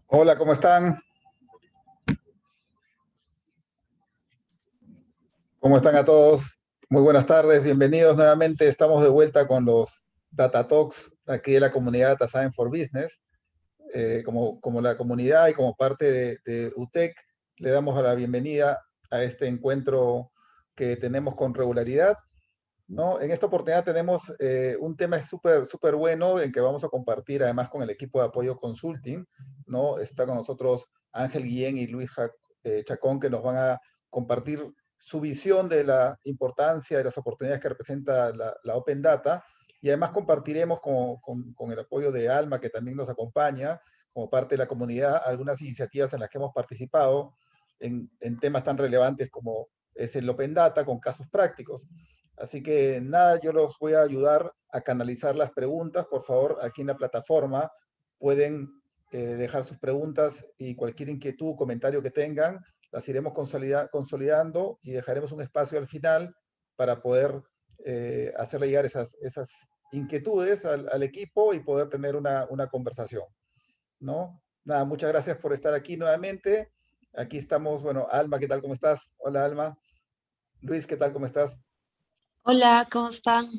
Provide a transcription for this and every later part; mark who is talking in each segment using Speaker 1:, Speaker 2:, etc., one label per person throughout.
Speaker 1: Hola, ¿cómo están? ¿Cómo están a todos? Muy buenas tardes, bienvenidos nuevamente. Estamos de vuelta con los Data Talks aquí de la comunidad Data Science for Business. Como la comunidad y como parte de UTEC, le damos la bienvenida a este encuentro que tenemos con regularidad, ¿no? En esta oportunidad tenemos un tema súper bueno en que vamos a compartir además con el equipo de apoyo consulting, ¿no? Está con nosotros Ángel Guillén y Chacón, que nos van a compartir su visión de la importancia de las oportunidades que representa la Open Data, y además compartiremos con el apoyo de Alma, que también nos acompaña como parte de la comunidad, algunas iniciativas en las que hemos participado en temas tan relevantes como es el Open Data, con casos prácticos. Así que nada, yo los voy a ayudar a canalizar las preguntas. Por favor, aquí en la plataforma pueden dejar sus preguntas y cualquier inquietud o comentario que tengan, las iremos consolidando y dejaremos un espacio al final para poder hacerle llegar esas inquietudes al equipo y poder tener una conversación, ¿no? Nada, muchas gracias por estar aquí nuevamente. Aquí estamos, bueno, Alma, ¿qué tal? ¿Cómo estás? Hola, Alma. Luis, ¿qué tal? ¿Cómo estás?
Speaker 2: Hola, ¿cómo están?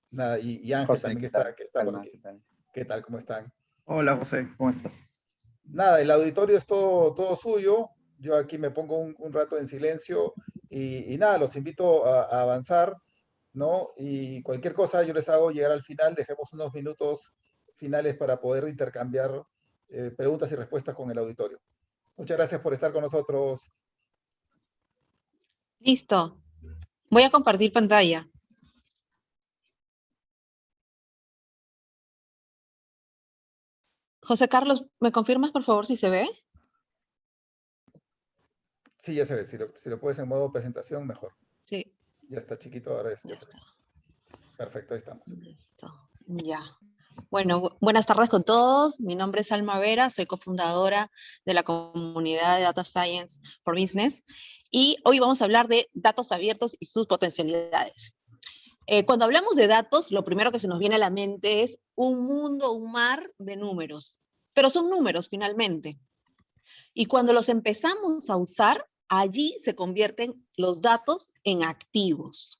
Speaker 1: Nada, y Ángel
Speaker 3: José,
Speaker 1: también
Speaker 3: ¿qué
Speaker 1: está,
Speaker 3: tal?
Speaker 1: que está por
Speaker 3: Alma,
Speaker 1: aquí.
Speaker 3: ¿qué tal?
Speaker 1: ¿Qué tal? ¿Cómo están?
Speaker 3: Hola José, ¿cómo estás?
Speaker 1: Nada, el auditorio es todo suyo. Yo aquí me pongo un rato en silencio y nada, los invito a avanzar, ¿no? Y cualquier cosa yo les hago llegar al final. Dejemos unos minutos finales para poder intercambiar preguntas y respuestas con el auditorio. Muchas gracias por estar con nosotros.
Speaker 2: Listo. Voy a compartir pantalla. José Carlos, ¿me confirmas por favor si se ve?
Speaker 1: Sí, ya se ve. Si lo puedes en modo presentación, mejor.
Speaker 2: Sí,
Speaker 1: Ya está chiquito, ahora
Speaker 2: ya
Speaker 1: ya se ve.
Speaker 2: está.
Speaker 1: Perfecto, ahí estamos.
Speaker 2: Listo. Ya. Bueno, buenas tardes con todos. Mi nombre es Alma Vera, soy cofundadora de la comunidad de Data Science for Business y hoy vamos a hablar de datos abiertos y sus potencialidades. Cuando hablamos de datos, lo primero que se nos viene a la mente es un mundo, un mar de números, pero son números finalmente. Y cuando los empezamos a usar, allí se convierten los datos en activos.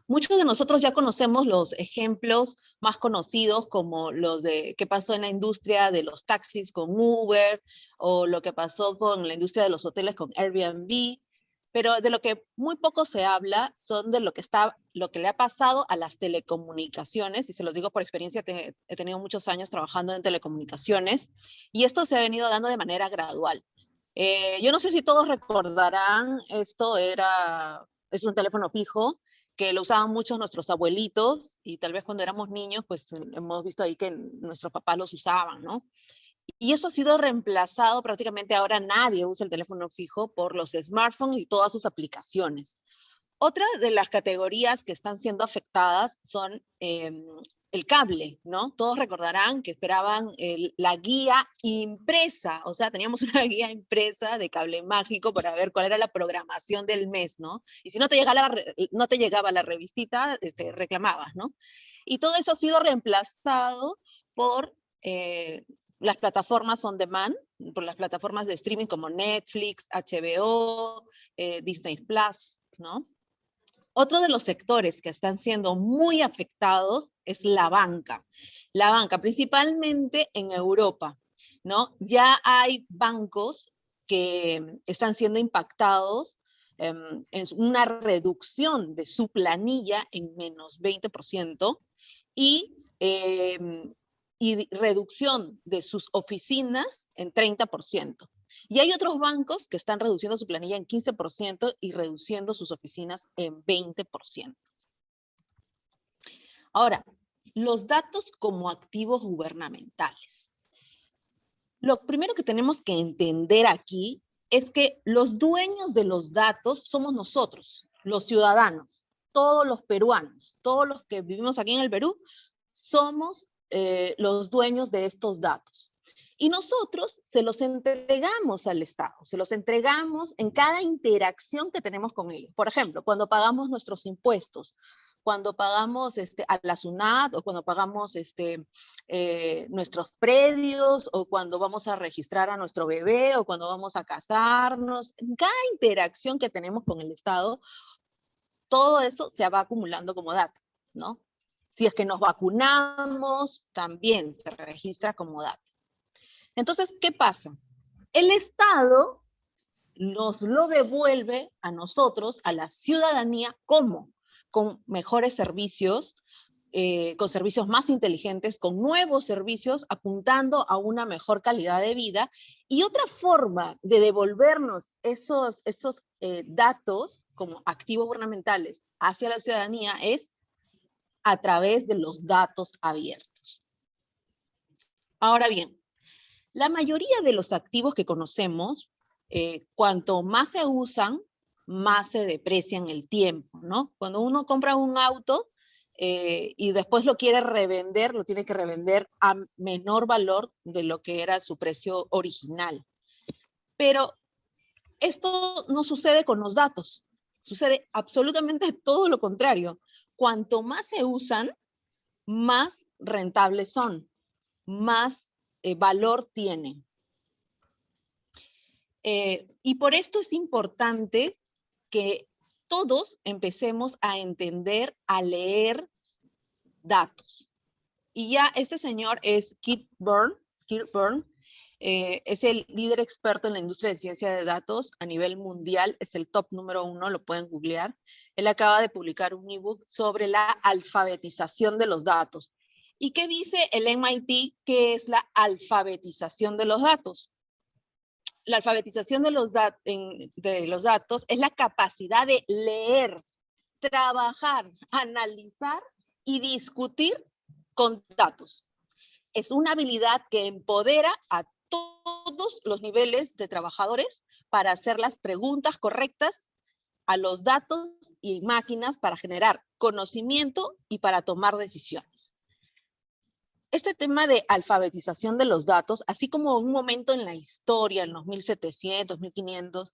Speaker 2: Muchos de nosotros ya conocemos los ejemplos más conocidos como los de qué pasó en la industria de los taxis con Uber o lo que pasó con la industria de los hoteles con Airbnb, pero de lo que muy poco se habla son de lo que le ha pasado a las telecomunicaciones, y se los digo por experiencia, he tenido muchos años trabajando en telecomunicaciones, y esto se ha venido dando de manera gradual. Yo no sé si todos recordarán, es un teléfono fijo que lo usaban muchos nuestros abuelitos y tal vez cuando éramos niños, pues hemos visto ahí que nuestros papás los usaban, ¿no? Y eso ha sido reemplazado, prácticamente ahora nadie usa el teléfono fijo por los smartphones y todas sus aplicaciones. Otra de las categorías que están siendo afectadas son el cable, ¿no? Todos recordarán que esperaban la guía impresa, o sea, teníamos una guía impresa de cable mágico para ver cuál era la programación del mes, ¿no? Y si no te llegaba la revistita, reclamabas, ¿no? Y todo eso ha sido reemplazado por las plataformas on demand, por las plataformas de streaming como Netflix, HBO, Disney Plus, ¿no? Otro de los sectores que están siendo muy afectados es la banca. La banca, principalmente en Europa, ¿no? Ya hay bancos que están siendo impactados en una reducción de su planilla en menos 20% y, y reducción de sus oficinas en 30%. Y hay otros bancos que están reduciendo su planilla en 15% y reduciendo sus oficinas en 20%. Ahora, los datos como activos gubernamentales. Lo primero que tenemos que entender aquí es que los dueños de los datos somos nosotros, los ciudadanos, todos los peruanos, todos los que vivimos aquí en el Perú, somos los dueños de estos datos. Y nosotros se los entregamos al Estado, se los entregamos en cada interacción que tenemos con ellos. Por ejemplo, cuando pagamos nuestros impuestos, cuando pagamos a la SUNAT, o cuando pagamos nuestros predios, o cuando vamos a registrar a nuestro bebé, o cuando vamos a casarnos. En cada interacción que tenemos con el Estado, todo eso se va acumulando como dato, ¿no? Si es que nos vacunamos, también se registra como dato. Entonces, ¿qué pasa? El Estado nos lo devuelve a nosotros, a la ciudadanía, ¿cómo? Con mejores servicios, con servicios más inteligentes, con nuevos servicios, apuntando a una mejor calidad de vida. Y otra forma de devolvernos estos datos como activos gubernamentales hacia la ciudadanía es a través de los datos abiertos. Ahora bien, la mayoría de los activos que conocemos, cuanto más se usan, más se deprecian el tiempo, ¿no? Cuando uno compra un auto y después lo quiere revender, lo tiene que revender a menor valor de lo que era su precio original. Pero esto no sucede con los datos. Sucede absolutamente todo lo contrario. Cuanto más se usan, más rentables son, más valor tienen. Y por esto es importante que todos empecemos a entender, a leer datos. Y ya este señor es Keith Byrne, es el líder experto en la industria de ciencia de datos a nivel mundial, es el top número 1, lo pueden googlear. Él acaba de publicar un ebook sobre la alfabetización de los datos. ¿Y qué dice el MIT que es la alfabetización de los datos? La alfabetización de los datos es la capacidad de leer, trabajar, analizar y discutir con datos. Es una habilidad que empodera a todos los niveles de trabajadores para hacer las preguntas correctas a los datos y máquinas para generar conocimiento y para tomar decisiones. Este tema de alfabetización de los datos, así como un momento en la historia, en los 1700, 1500,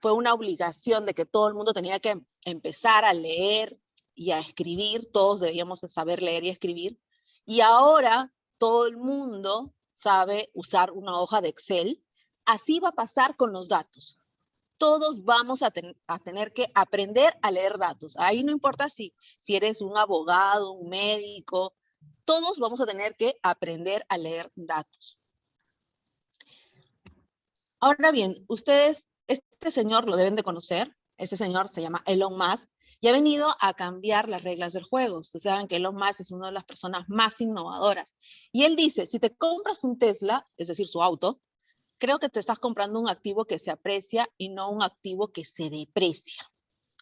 Speaker 2: fue una obligación de que todo el mundo tenía que empezar a leer y a escribir, todos debíamos saber leer y escribir, y ahora todo el mundo sabe usar una hoja de Excel. Así va a pasar con los datos. Todos vamos a tener que aprender a leer datos. Ahí no importa si eres un abogado, un médico, todos vamos a tener que aprender a leer datos. Ahora bien, ustedes, este señor lo deben de conocer, este señor se llama Elon Musk, y ha venido a cambiar las reglas del juego. Ustedes saben que Elon Musk es una de las personas más innovadoras. Y él dice, si te compras un Tesla, es decir, su auto, creo que te estás comprando un activo que se aprecia y no un activo que se deprecia.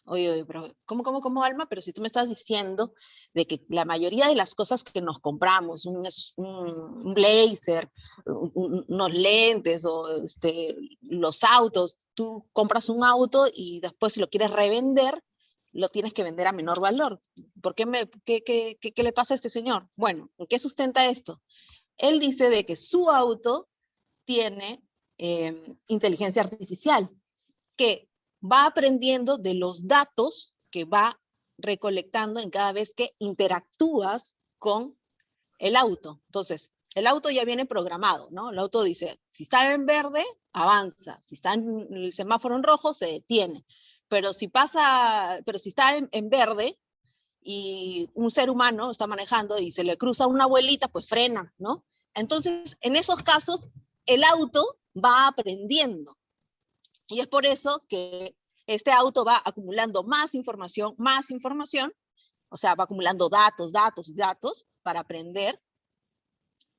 Speaker 2: Oye, pero ¿cómo, Alma? Pero si tú me estás diciendo de que la mayoría de las cosas que nos compramos, un blazer, unos lentes o los autos, tú compras un auto y después si lo quieres revender, lo tienes que vender a menor valor. ¿Por qué qué le pasa a este señor? Bueno, ¿en qué sustenta esto? Él dice de que su auto tiene inteligencia artificial, que va aprendiendo de los datos que va recolectando en cada vez que interactúas con el auto. Entonces, el auto ya viene programado, ¿no? El auto dice, si está en verde, avanza. Si está en el semáforo en rojo, se detiene. Pero si está en verde y un ser humano está manejando y se le cruza una abuelita, pues frena, ¿no? Entonces, en esos casos, el auto va aprendiendo. Y es por eso que este auto va acumulando más información, o sea, va acumulando datos para aprender.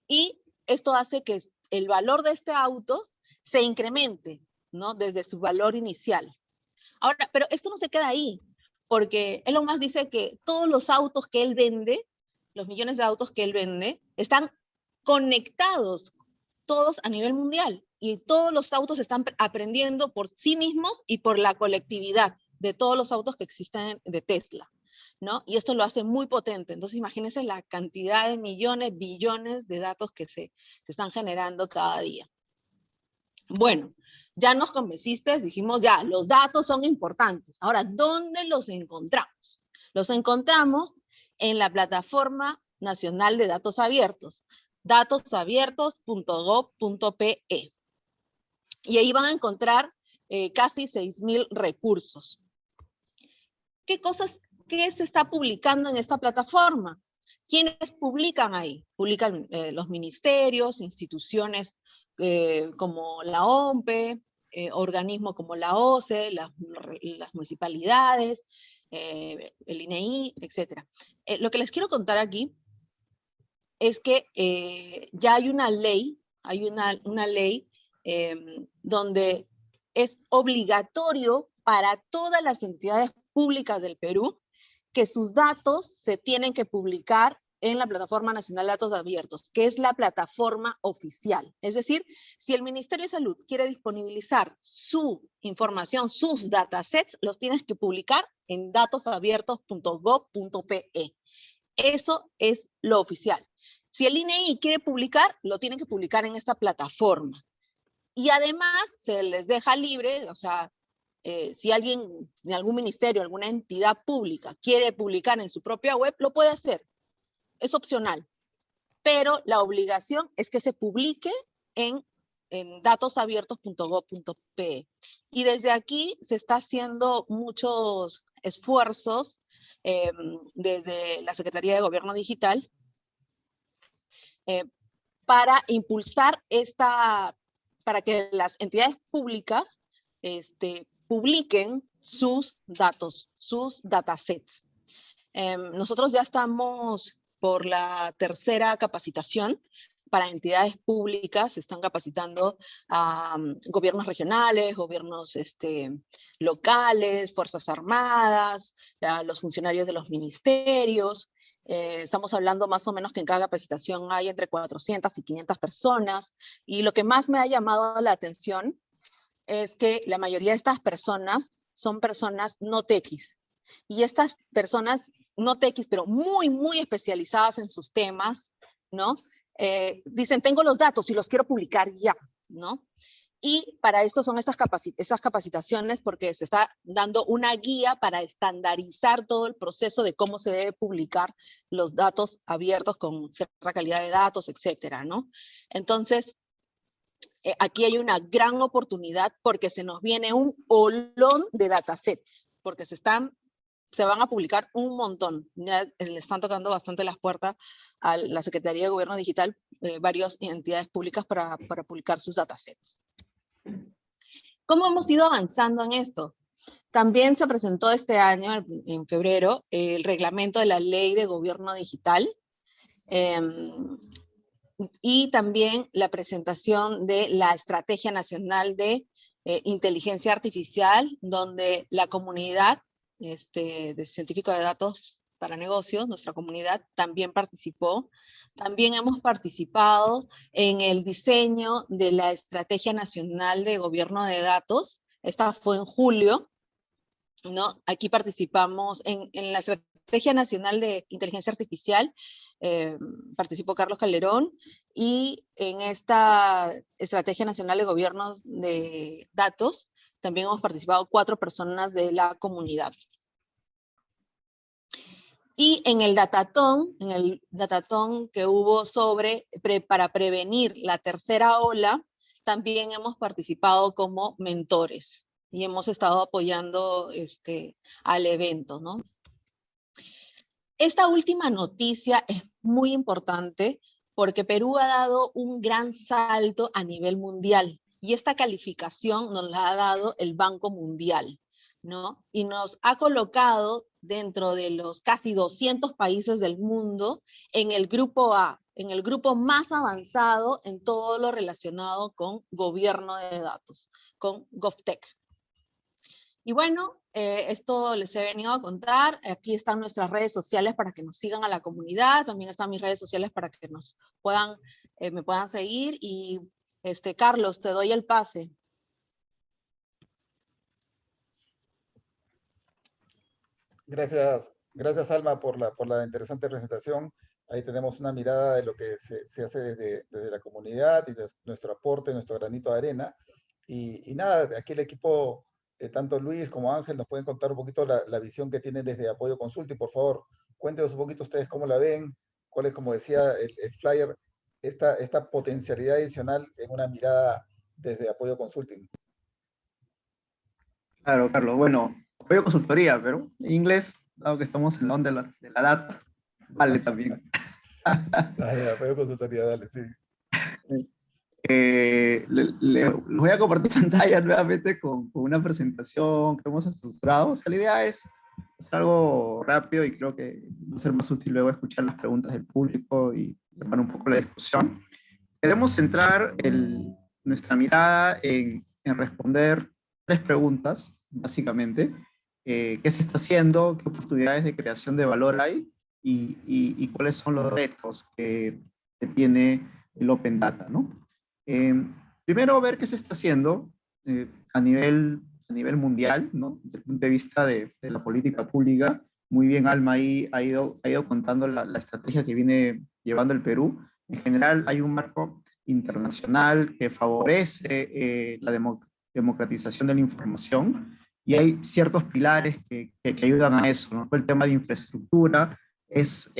Speaker 2: Y esto hace que el valor de este auto se incremente, ¿no? Desde su valor inicial. Ahora, pero esto no se queda ahí, porque Elon Musk dice que todos los autos que él vende, los millones de autos que él vende, están conectados todos a nivel mundial y todos los autos están aprendiendo por sí mismos y por la colectividad de todos los autos que existen de Tesla, ¿no? Y esto lo hace muy potente. Entonces imagínense la cantidad de millones, billones de datos que se están generando cada día. Bueno, ya nos convenciste, dijimos ya, los datos son importantes. Ahora, ¿dónde los encontramos? Los encontramos en la Plataforma Nacional de Datos Abiertos, datosabiertos.gov.pe. Y ahí van a encontrar casi 6.000 recursos. ¿Qué se está publicando en esta plataforma? ¿Quiénes publican ahí? Publican los ministerios, instituciones como la OMPE, organismos como la OCE, las municipalidades, el INEI, etc. Lo que les quiero contar aquí es que ya hay una ley, donde es obligatorio para todas las entidades públicas del Perú que sus datos se tienen que publicar en la Plataforma Nacional de Datos Abiertos, que es la plataforma oficial. Es decir, si el Ministerio de Salud quiere disponibilizar su información, sus datasets, los tienes que publicar en datosabiertos.gov.pe. Eso es lo oficial. Si el INEI quiere publicar, lo tienen que publicar en esta plataforma. Y además se les deja libre, o sea, si alguien de algún ministerio, alguna entidad pública quiere publicar en su propia web, lo puede hacer. Es opcional. Pero la obligación es que se publique en datosabiertos.gov.pe. Y desde aquí se está haciendo muchos esfuerzos desde la Secretaría de Gobierno Digital para impulsar para que las entidades públicas publiquen sus datos, sus datasets. Nosotros ya estamos por la tercera capacitación para entidades públicas. Se están capacitando a gobiernos regionales, gobiernos locales, Fuerzas Armadas, a los funcionarios de los ministerios. Estamos hablando más o menos que en cada capacitación hay entre 400 y 500 personas. Y lo que más me ha llamado la atención es que la mayoría de estas personas son personas no tequis. Y estas personas no tequis, pero muy, muy especializadas en sus temas, ¿no? Dicen, tengo los datos y los quiero publicar ya, ¿no? Y para esto son estas capacitaciones, porque se está dando una guía para estandarizar todo el proceso de cómo se debe publicar los datos abiertos con cierta calidad de datos, etcétera, ¿no? Entonces, aquí hay una gran oportunidad porque se nos viene un olón de datasets, porque se van a publicar un montón. Ya le están tocando bastante las puertas a la Secretaría de Gobierno Digital, varias entidades públicas para publicar sus datasets. ¿Cómo hemos ido avanzando en esto? También se presentó este año, en febrero, el reglamento de la Ley de Gobierno Digital, y también la presentación de la Estrategia Nacional de Inteligencia Artificial, donde la comunidad de científicos de datos para negocios, nuestra comunidad, también participó. También hemos participado en el diseño de la Estrategia Nacional de Gobierno de Datos. Esta fue en julio, ¿no? Aquí participamos en la Estrategia Nacional de Inteligencia Artificial, participó Carlos Calderón, y en esta Estrategia Nacional de Gobiernos de Datos también hemos participado 4 personas de la comunidad. Y en el datatón que hubo para prevenir la tercera ola, también hemos participado como mentores y hemos estado apoyando al evento, ¿no? Esta última noticia es muy importante porque Perú ha dado un gran salto a nivel mundial y esta calificación nos la ha dado el Banco Mundial, ¿no? Y nos ha colocado dentro de los casi 200 países del mundo en el grupo A, en el grupo más avanzado en todo lo relacionado con gobierno de datos, con GovTech. Y bueno, esto les he venido a contar. Aquí están nuestras redes sociales para que nos sigan a la comunidad. También están mis redes sociales para que me puedan seguir. Y Carlos, te doy el pase.
Speaker 1: Gracias Alma por la interesante presentación. Ahí tenemos una mirada de lo que se hace desde la comunidad y de nuestro aporte, nuestro granito de arena. Y nada, aquí el equipo tanto Luis como Ángel nos pueden contar un poquito la visión que tienen desde Apoyo Consulting. Por favor, cuéntenos un poquito ustedes cómo la ven, cuál es, como decía el flyer, esta potencialidad adicional en una mirada desde Apoyo Consulting.
Speaker 3: Claro, Carlos. Bueno, apoyo consultoría, pero en inglés, dado que estamos en la onda de la data, vale también.
Speaker 1: Ya, Apoyo Consultoría, dale, sí.
Speaker 3: Les voy a compartir pantalla nuevamente con una presentación que hemos estructurado. O sea, la idea es hacer algo rápido y creo que va a ser más útil luego escuchar las preguntas del público y llevar un poco la discusión. Queremos centrar nuestra mirada en responder tres preguntas, básicamente. ¿Qué se está haciendo? ¿Qué oportunidades de creación de valor hay? Y cuáles son los retos que tiene el Open Data, ¿no? Primero, ver qué se está haciendo a nivel mundial, ¿no? Desde el punto de vista de la política pública. Muy bien, Alma ahí ha ido contando la estrategia que viene llevando el Perú. En general, hay un marco internacional que favorece la democratización de la información y hay ciertos pilares que ayudan a eso, ¿no? El tema de infraestructura es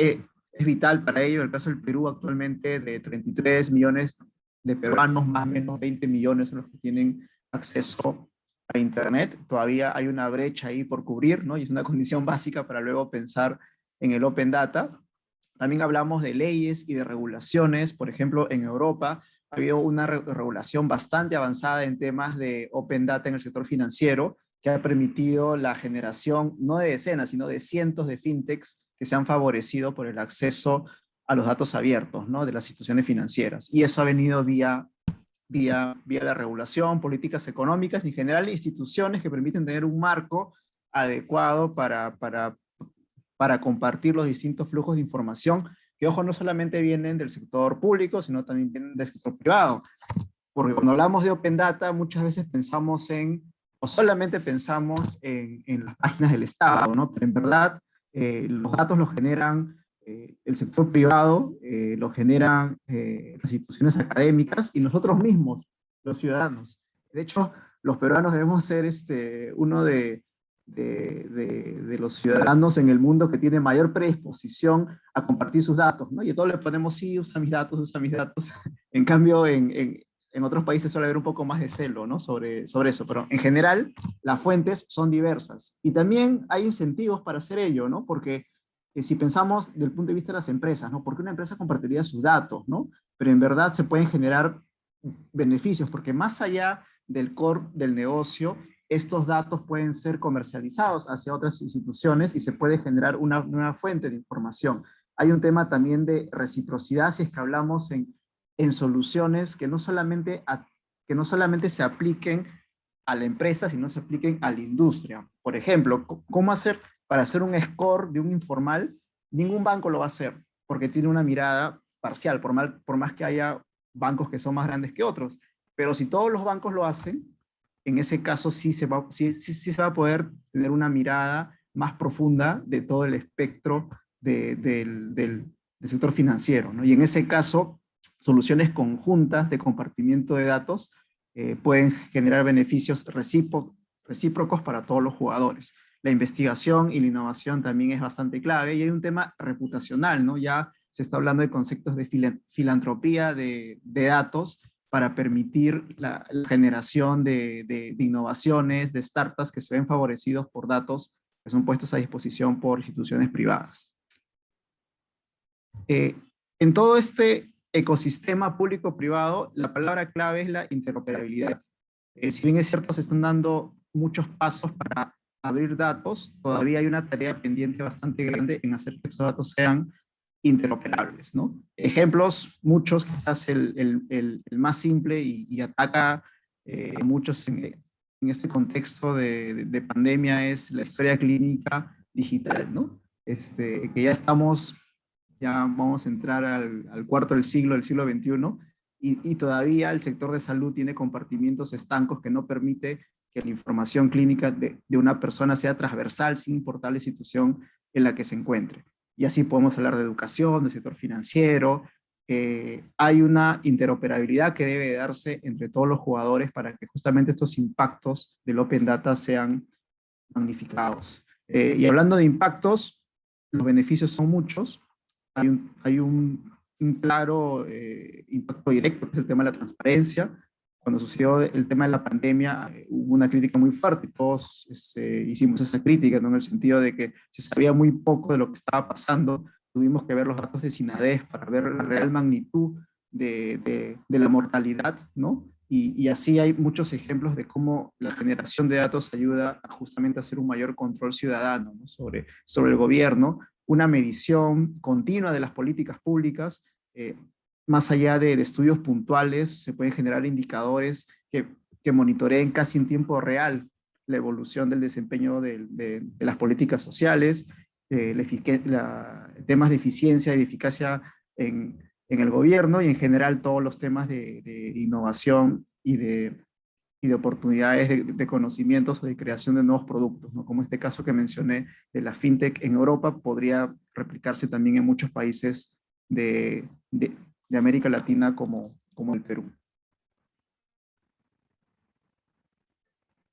Speaker 3: vital para ello. En el caso del Perú, actualmente de 33 millones de peruanos, más o menos 20 millones son los que tienen acceso a Internet. Todavía hay una brecha ahí por cubrir, ¿no? Y es una condición básica para luego pensar en el Open Data. También hablamos de leyes y de regulaciones. Por ejemplo, en Europa ha habido una regulación bastante avanzada en temas de Open Data en el sector financiero, que ha permitido la generación no de decenas, sino de cientos de fintechs que se han favorecido por el acceso a los datos abiertos, ¿no? De las instituciones financieras. Y eso ha venido vía la regulación, políticas económicas y en general instituciones que permiten tener un marco adecuado para compartir los distintos flujos de información que, ojo, no solamente vienen del sector público, sino también vienen del sector privado. Porque cuando hablamos de Open Data, muchas veces pensamos o solamente pensamos en las páginas del Estado, ¿no? Pero en verdad, los datos los generan el sector privado, los generan las instituciones académicas y nosotros mismos, los ciudadanos. De hecho, los peruanos debemos ser uno de los ciudadanos en el mundo que tiene mayor predisposición a compartir sus datos, ¿no? Y a todos le ponemos, sí, usa mis datos, usa mis datos. En cambio, en otros países suele haber un poco más de celo, ¿no? sobre eso, pero en general las fuentes son diversas. Y también hay incentivos para hacer ello, ¿no? Porque si pensamos del punto de vista de las empresas, ¿no? ¿Por qué una empresa compartiría sus datos, ¿no? Pero en verdad se pueden generar beneficios, porque más allá del core del negocio, estos datos pueden ser comercializados hacia otras instituciones y se puede generar una nueva fuente de información. Hay un tema también de reciprocidad, si es que hablamos en soluciones que no solamente se apliquen a la empresa, sino se apliquen a la industria. Por ejemplo, ¿cómo hacer para hacer un score de un informal? Ningún banco lo va a hacer, porque tiene una mirada parcial, por más que haya bancos que son más grandes que otros. Pero si todos los bancos lo hacen, en ese caso sí se va a poder tener una mirada más profunda de todo el espectro del sector financiero, ¿no? Y en ese caso, soluciones conjuntas de compartimiento de datos pueden generar beneficios recíprocos para todos los jugadores. La investigación y la innovación también es bastante clave y hay un tema reputacional, ¿no? Ya se está hablando de conceptos de filantropía de datos para permitir la generación de innovaciones, de startups que se ven favorecidos por datos que son puestos a disposición por instituciones privadas. En todo este ecosistema público-privado, la palabra clave es la interoperabilidad. Si bien es cierto, se están dando muchos pasos para abrir datos, todavía hay una tarea pendiente bastante grande en hacer que estos datos sean interoperables, ¿no? Ejemplos, muchos, quizás el más simple y ataca muchos en este contexto de pandemia es la historia clínica digital, ¿no? Que ya vamos a entrar al cuarto del siglo XXI, y todavía el sector de salud tiene compartimientos estancos que no permite que la información clínica de una persona sea transversal sin importar la institución en la que se encuentre. Y así podemos hablar de educación, del sector financiero, hay una interoperabilidad que debe darse entre todos los jugadores para que justamente estos impactos del Open Data sean magnificados. Y hablando de impactos, los beneficios son muchos. Hay un claro impacto directo, que es el tema de la transparencia. Cuando sucedió el tema de la pandemia, hubo una crítica muy fuerte. Todos hicimos esa crítica, ¿no? En el sentido de que se sabía muy poco de lo que estaba pasando. Tuvimos que ver los datos de SINADEF para ver la real magnitud de la mortalidad, ¿no? Y así hay muchos ejemplos de cómo la generación de datos ayuda a justamente a hacer un mayor control ciudadano, ¿no? sobre el gobierno, una medición continua de las políticas públicas, más allá de estudios puntuales, se pueden generar indicadores que monitoreen casi en tiempo real la evolución del desempeño de las políticas sociales, temas de eficiencia y de eficacia en el gobierno y en general todos los temas de innovación y de oportunidades de conocimientos o de creación de nuevos productos, ¿no? Como este caso que mencioné de la fintech en Europa, podría replicarse también en muchos países de América Latina como el Perú.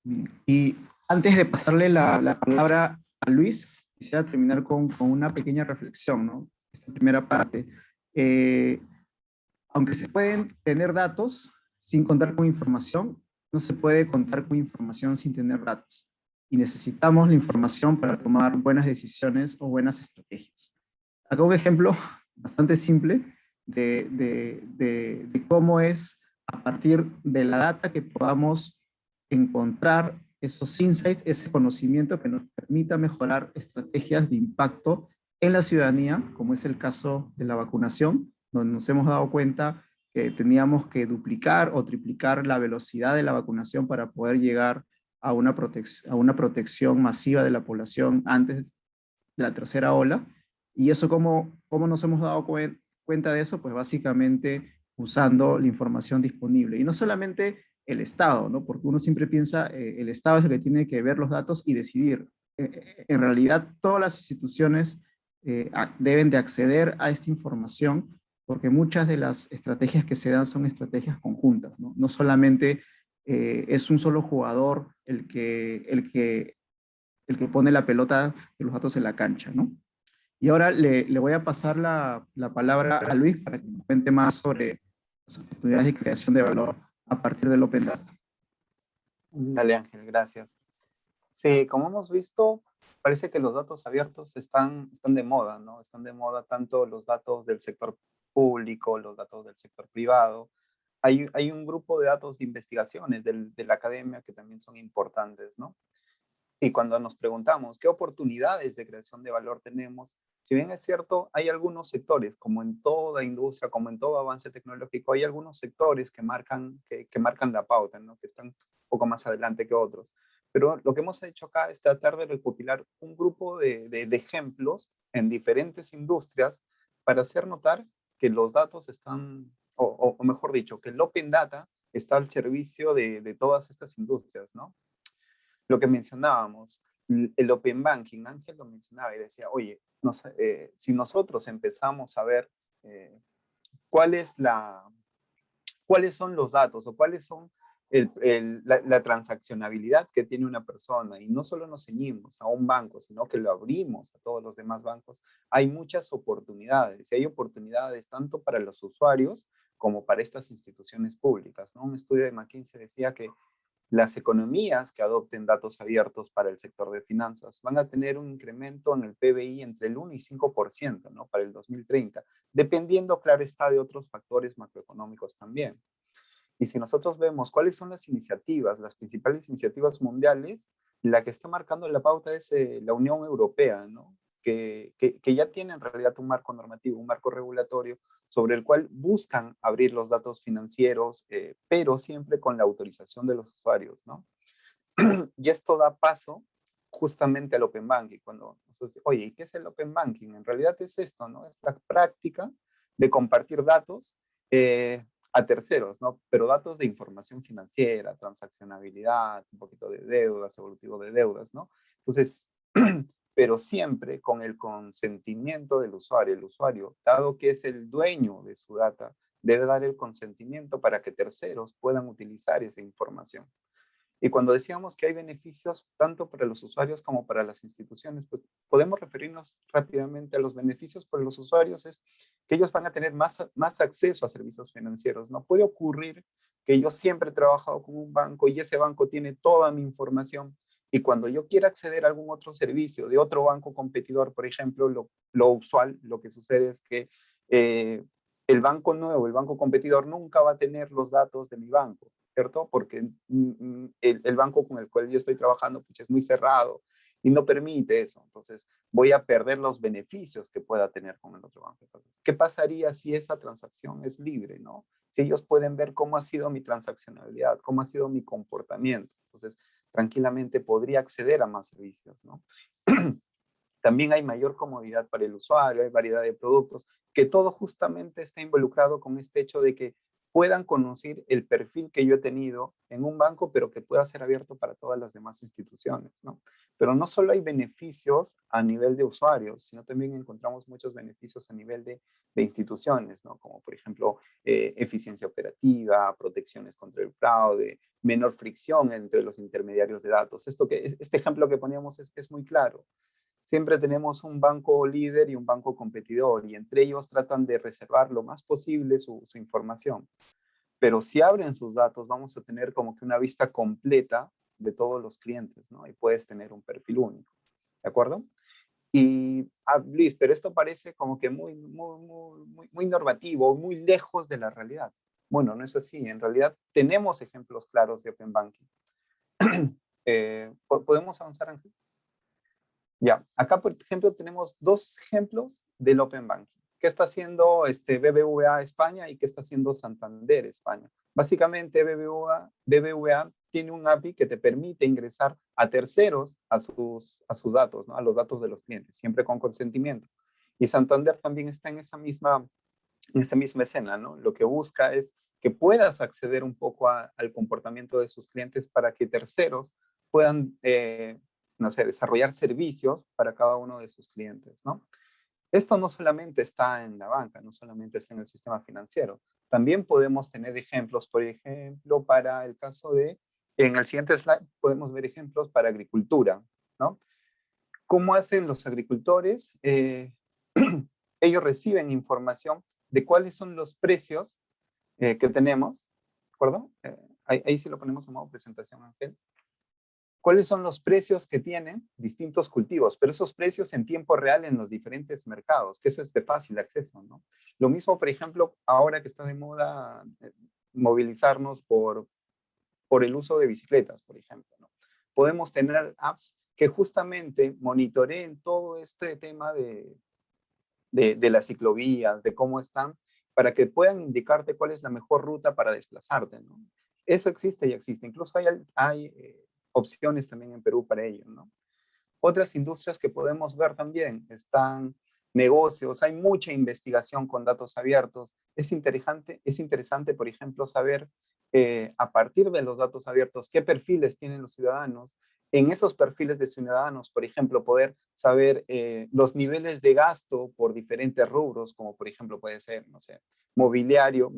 Speaker 3: Bien. Y antes de pasarle la palabra a Luis, quisiera terminar con una pequeña reflexión, ¿no? Esta primera parte. Aunque se pueden tener datos sin contar con información, no se puede contar con información sin tener datos. Y necesitamos la información para tomar buenas decisiones o buenas estrategias. Acá un ejemplo bastante simple de cómo es a partir de la data que podamos encontrar esos insights, ese conocimiento que nos permita mejorar estrategias de impacto en la ciudadanía, como es el caso de la vacunación, donde nos hemos dado cuenta que teníamos que duplicar o triplicar la velocidad de la vacunación para poder llegar a una protección masiva de la población antes de la tercera ola. Y eso, ¿cómo nos hemos dado cuenta de eso? Pues básicamente usando la información disponible. Y no solamente el Estado, ¿no? Porque uno siempre piensa, el Estado es el que tiene que ver los datos y decidir. En realidad, todas las instituciones deben de acceder a esta información porque muchas de las estrategias que se dan son estrategias conjuntas, ¿no? No solamente es un solo jugador el que pone la pelota de los datos en la cancha, ¿no? Y ahora le voy a pasar la palabra a Luis para que nos cuente más sobre las oportunidades de creación de valor a partir del Open Data.
Speaker 4: Dale, Ángel, gracias. Sí, como hemos visto, parece que los datos abiertos están de moda, ¿no? Están de moda tanto los datos del sector público, los datos del sector privado. Hay un grupo de datos de investigaciones de la academia que también son importantes, ¿no? Y cuando nos preguntamos qué oportunidades de creación de valor tenemos, si bien es cierto, hay algunos sectores, como en toda industria, como en todo avance tecnológico, hay algunos sectores que marcan la pauta, ¿no? Que están un poco más adelante que otros. Pero lo que hemos hecho acá es tratar de recopilar un grupo de ejemplos en diferentes industrias para hacer notar que los datos están, o mejor dicho, que el Open Data está al servicio de todas estas industrias, ¿no? Lo que mencionábamos, el Open Banking, Ángel lo mencionaba y decía, oye, si nosotros empezamos a ver cuál es cuáles son los datos o cuáles son la transaccionabilidad que tiene una persona y no solo nos ceñimos a un banco, sino que lo abrimos a todos los demás bancos, hay muchas oportunidades y hay oportunidades tanto para los usuarios como para estas instituciones públicas, ¿no? Un estudio de McKinsey decía que las economías que adopten datos abiertos para el sector de finanzas van a tener un incremento en el PBI entre el 1 y 5%, ¿no? Para el 2030, dependiendo, claro está, de otros factores macroeconómicos también. Y si nosotros vemos cuáles son las iniciativas, las principales iniciativas mundiales, la que está marcando la pauta es la Unión Europea, ¿no? Que ya tiene en realidad un marco normativo, un marco regulatorio sobre el cual buscan abrir los datos financieros, pero siempre con la autorización de los usuarios, ¿no? Y esto da paso justamente al Open Banking. Cuando nosotros, oye, ¿y qué es el Open Banking? En realidad es esto, ¿no? Es la práctica de compartir datos a terceros, ¿no? Pero datos de información financiera, transaccionabilidad, un poquito de deudas, evolutivo de deudas, ¿no? Entonces, pero siempre con el consentimiento del usuario. El usuario, dado que es el dueño de su data, debe dar el consentimiento para que terceros puedan utilizar esa información. Y cuando decíamos que hay beneficios tanto para los usuarios como para las instituciones, pues podemos referirnos rápidamente a los beneficios para los usuarios, es que ellos van a tener más acceso a servicios financieros. No puede ocurrir que yo siempre he trabajado con un banco y ese banco tiene toda mi información y cuando yo quiera acceder a algún otro servicio de otro banco competidor, por ejemplo, lo usual, lo que sucede es que el banco nuevo, el banco competidor nunca va a tener los datos de mi banco, ¿cierto? Porque el banco con el cual yo estoy trabajando pues, es muy cerrado y no permite eso. Entonces, voy a perder los beneficios que pueda tener con el otro banco. Entonces, ¿qué pasaría si esa transacción es libre, no? Si ellos pueden ver cómo ha sido mi transaccionalidad, cómo ha sido mi comportamiento. Entonces, tranquilamente podría acceder a más servicios, ¿no? También hay mayor comodidad para el usuario, hay variedad de productos, que todo justamente está involucrado con este hecho de que puedan conocer el perfil que yo he tenido en un banco, pero que pueda ser abierto para todas las demás instituciones, ¿no? Pero no solo hay beneficios a nivel de usuarios, sino también encontramos muchos beneficios a nivel de instituciones, ¿no? Como por ejemplo, eficiencia operativa, protecciones contra el fraude, menor fricción entre los intermediarios de datos. Este ejemplo que poníamos es muy claro. Siempre tenemos un banco líder y un banco competidor y entre ellos tratan de reservar lo más posible su información. Pero si abren sus datos vamos a tener como que una vista completa de todos los clientes, ¿no? Y puedes tener un perfil único, ¿de acuerdo? Y, Luis, pero esto parece como que muy normativo, muy lejos de la realidad. Bueno, no es así. En realidad tenemos ejemplos claros de Open Banking. ¿Podemos avanzar, Ángel? Ya, acá por ejemplo tenemos dos ejemplos del Open Banking. ¿Qué está haciendo BBVA España y qué está haciendo Santander España? Básicamente BBVA tiene un API que te permite ingresar a terceros a sus datos, ¿no? A los datos de los clientes, siempre con consentimiento. Y Santander también está en esa misma escena, ¿no? Lo que busca es que puedas acceder un poco al comportamiento de sus clientes para que terceros puedan no sé, desarrollar servicios para cada uno de sus clientes, ¿no? Esto no solamente está en la banca, no solamente está en el sistema financiero. También podemos tener ejemplos, por ejemplo, para el caso en el siguiente slide podemos ver ejemplos para agricultura, ¿no? ¿Cómo hacen los agricultores? Ellos reciben información de cuáles son los precios que tenemos, ¿de acuerdo? Ahí sí lo ponemos en modo presentación, Ángel. ¿Cuáles son los precios que tienen distintos cultivos? Pero esos precios en tiempo real en los diferentes mercados, que eso es de fácil acceso, ¿no? Lo mismo, por ejemplo, ahora que está de moda movilizarnos por el uso de bicicletas, por ejemplo, ¿no? Podemos tener apps que justamente monitoreen todo este tema de las ciclovías, de cómo están, para que puedan indicarte cuál es la mejor ruta para desplazarte, ¿no? Eso existe y existe. Incluso hay opciones también en Perú para ello, ¿no? Otras industrias que podemos ver también están negocios, hay mucha investigación con datos abiertos. Es interesante, por ejemplo, saber a partir de los datos abiertos qué perfiles tienen los ciudadanos. En esos perfiles de ciudadanos, por ejemplo, poder saber los niveles de gasto por diferentes rubros, como por ejemplo puede ser, no sé, mobiliario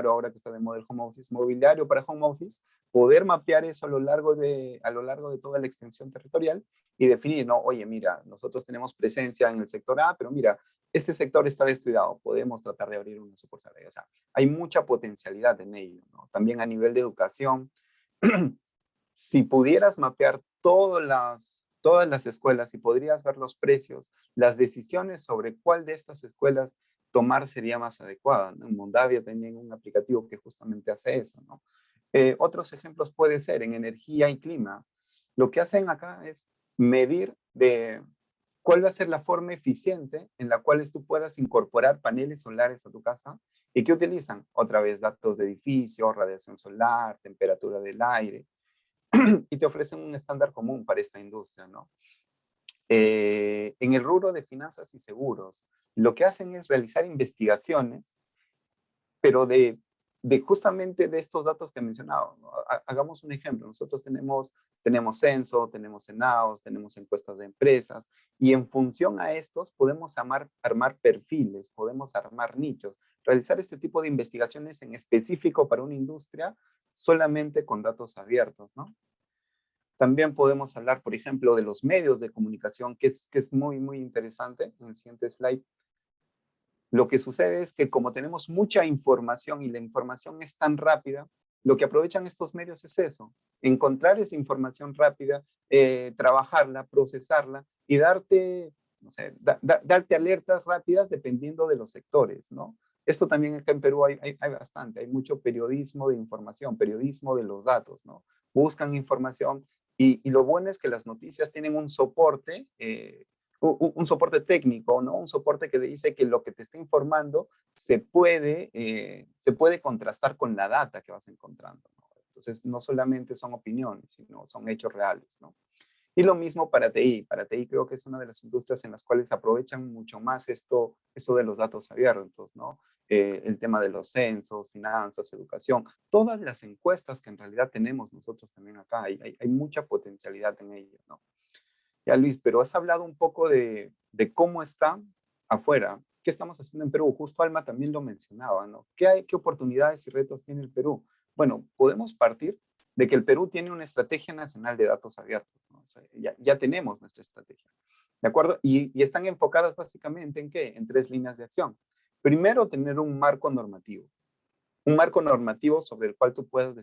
Speaker 4: ahora que está de moda el home office, mobiliario para home office, poder mapear eso a lo largo de toda la extensión territorial y definir, no, oye, mira, nosotros tenemos presencia en el sector A, pero mira, este sector está descuidado, podemos tratar de abrir una sucursal. O sea, hay mucha potencialidad en ello, ¿no? También a nivel de educación, si pudieras mapear todas las escuelas y podrías ver los precios, las decisiones sobre cuál de estas escuelas tomar sería más adecuada, ¿no? En Mondavia tienen un aplicativo que justamente hace eso, ¿no? Otros ejemplos puede ser en energía y clima. Lo que hacen acá es medir de cuál va a ser la forma eficiente en la cual tú puedas incorporar paneles solares a tu casa y que utilizan otra vez datos de edificio, radiación solar, temperatura del aire y te ofrecen un estándar común para esta industria, ¿no? En el rubro de finanzas y seguros, lo que hacen es realizar investigaciones, pero de de justamente de estos datos que he mencionado, ¿no? Hagamos un ejemplo. Nosotros tenemos censo, tenemos cenados, tenemos encuestas de empresas, y en función a estos podemos armar perfiles, podemos armar nichos, realizar este tipo de investigaciones en específico para una industria solamente con datos abiertos, ¿no? También podemos hablar, por ejemplo, de los medios de comunicación, que es muy, muy interesante. En el siguiente slide. Lo que sucede es que como tenemos mucha información y la información es tan rápida, lo que aprovechan estos medios es eso, encontrar esa información rápida, trabajarla, procesarla y darte, no sé, darte alertas rápidas dependiendo de los sectores, ¿no? Esto también acá en Perú hay bastante, hay mucho periodismo de información, periodismo de los datos, ¿no? Buscan información y lo bueno es que las noticias tienen un soporte, un soporte técnico, ¿no? Un soporte que dice que lo que te está informando se puede contrastar con la data que vas encontrando, ¿no? Entonces, no solamente son opiniones, sino son hechos reales, ¿no? Y lo mismo para TI. Para TI creo que es una de las industrias en las cuales aprovechan mucho más esto de los datos abiertos, ¿no? El tema de los censos, finanzas, educación, todas las encuestas que en realidad tenemos nosotros también acá, hay mucha potencialidad en ello, ¿no? Ya, Luis, pero has hablado un poco de cómo está afuera. ¿Qué estamos haciendo en Perú? Justo Alma también lo mencionaba, ¿no? ¿Qué oportunidades y retos tiene el Perú? Bueno, podemos partir de que el Perú tiene una estrategia nacional de datos abiertos, ¿no? O sea, ya tenemos nuestra estrategia, ¿de acuerdo? Y están enfocadas básicamente ¿en qué? En 3 líneas de acción. Primero, tener un marco normativo sobre el cual tú puedas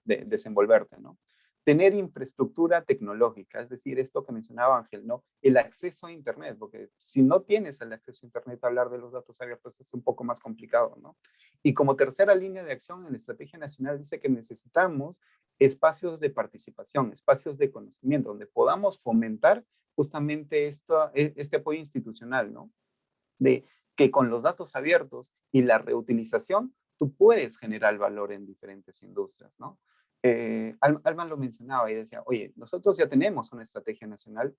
Speaker 4: desenvolverte, ¿no? Tener infraestructura tecnológica, es decir, esto que mencionaba Ángel, ¿no? El acceso a Internet, porque si no tienes el acceso a Internet, hablar de los datos abiertos es un poco más complicado, ¿no? Y como tercera línea de acción en la Estrategia Nacional dice que necesitamos espacios de participación, espacios de conocimiento, donde podamos fomentar justamente este apoyo institucional, ¿no? De que con los datos abiertos y la reutilización, tú puedes generar valor en diferentes industrias, ¿no? Alma lo mencionaba y decía, oye, nosotros ya tenemos una estrategia nacional,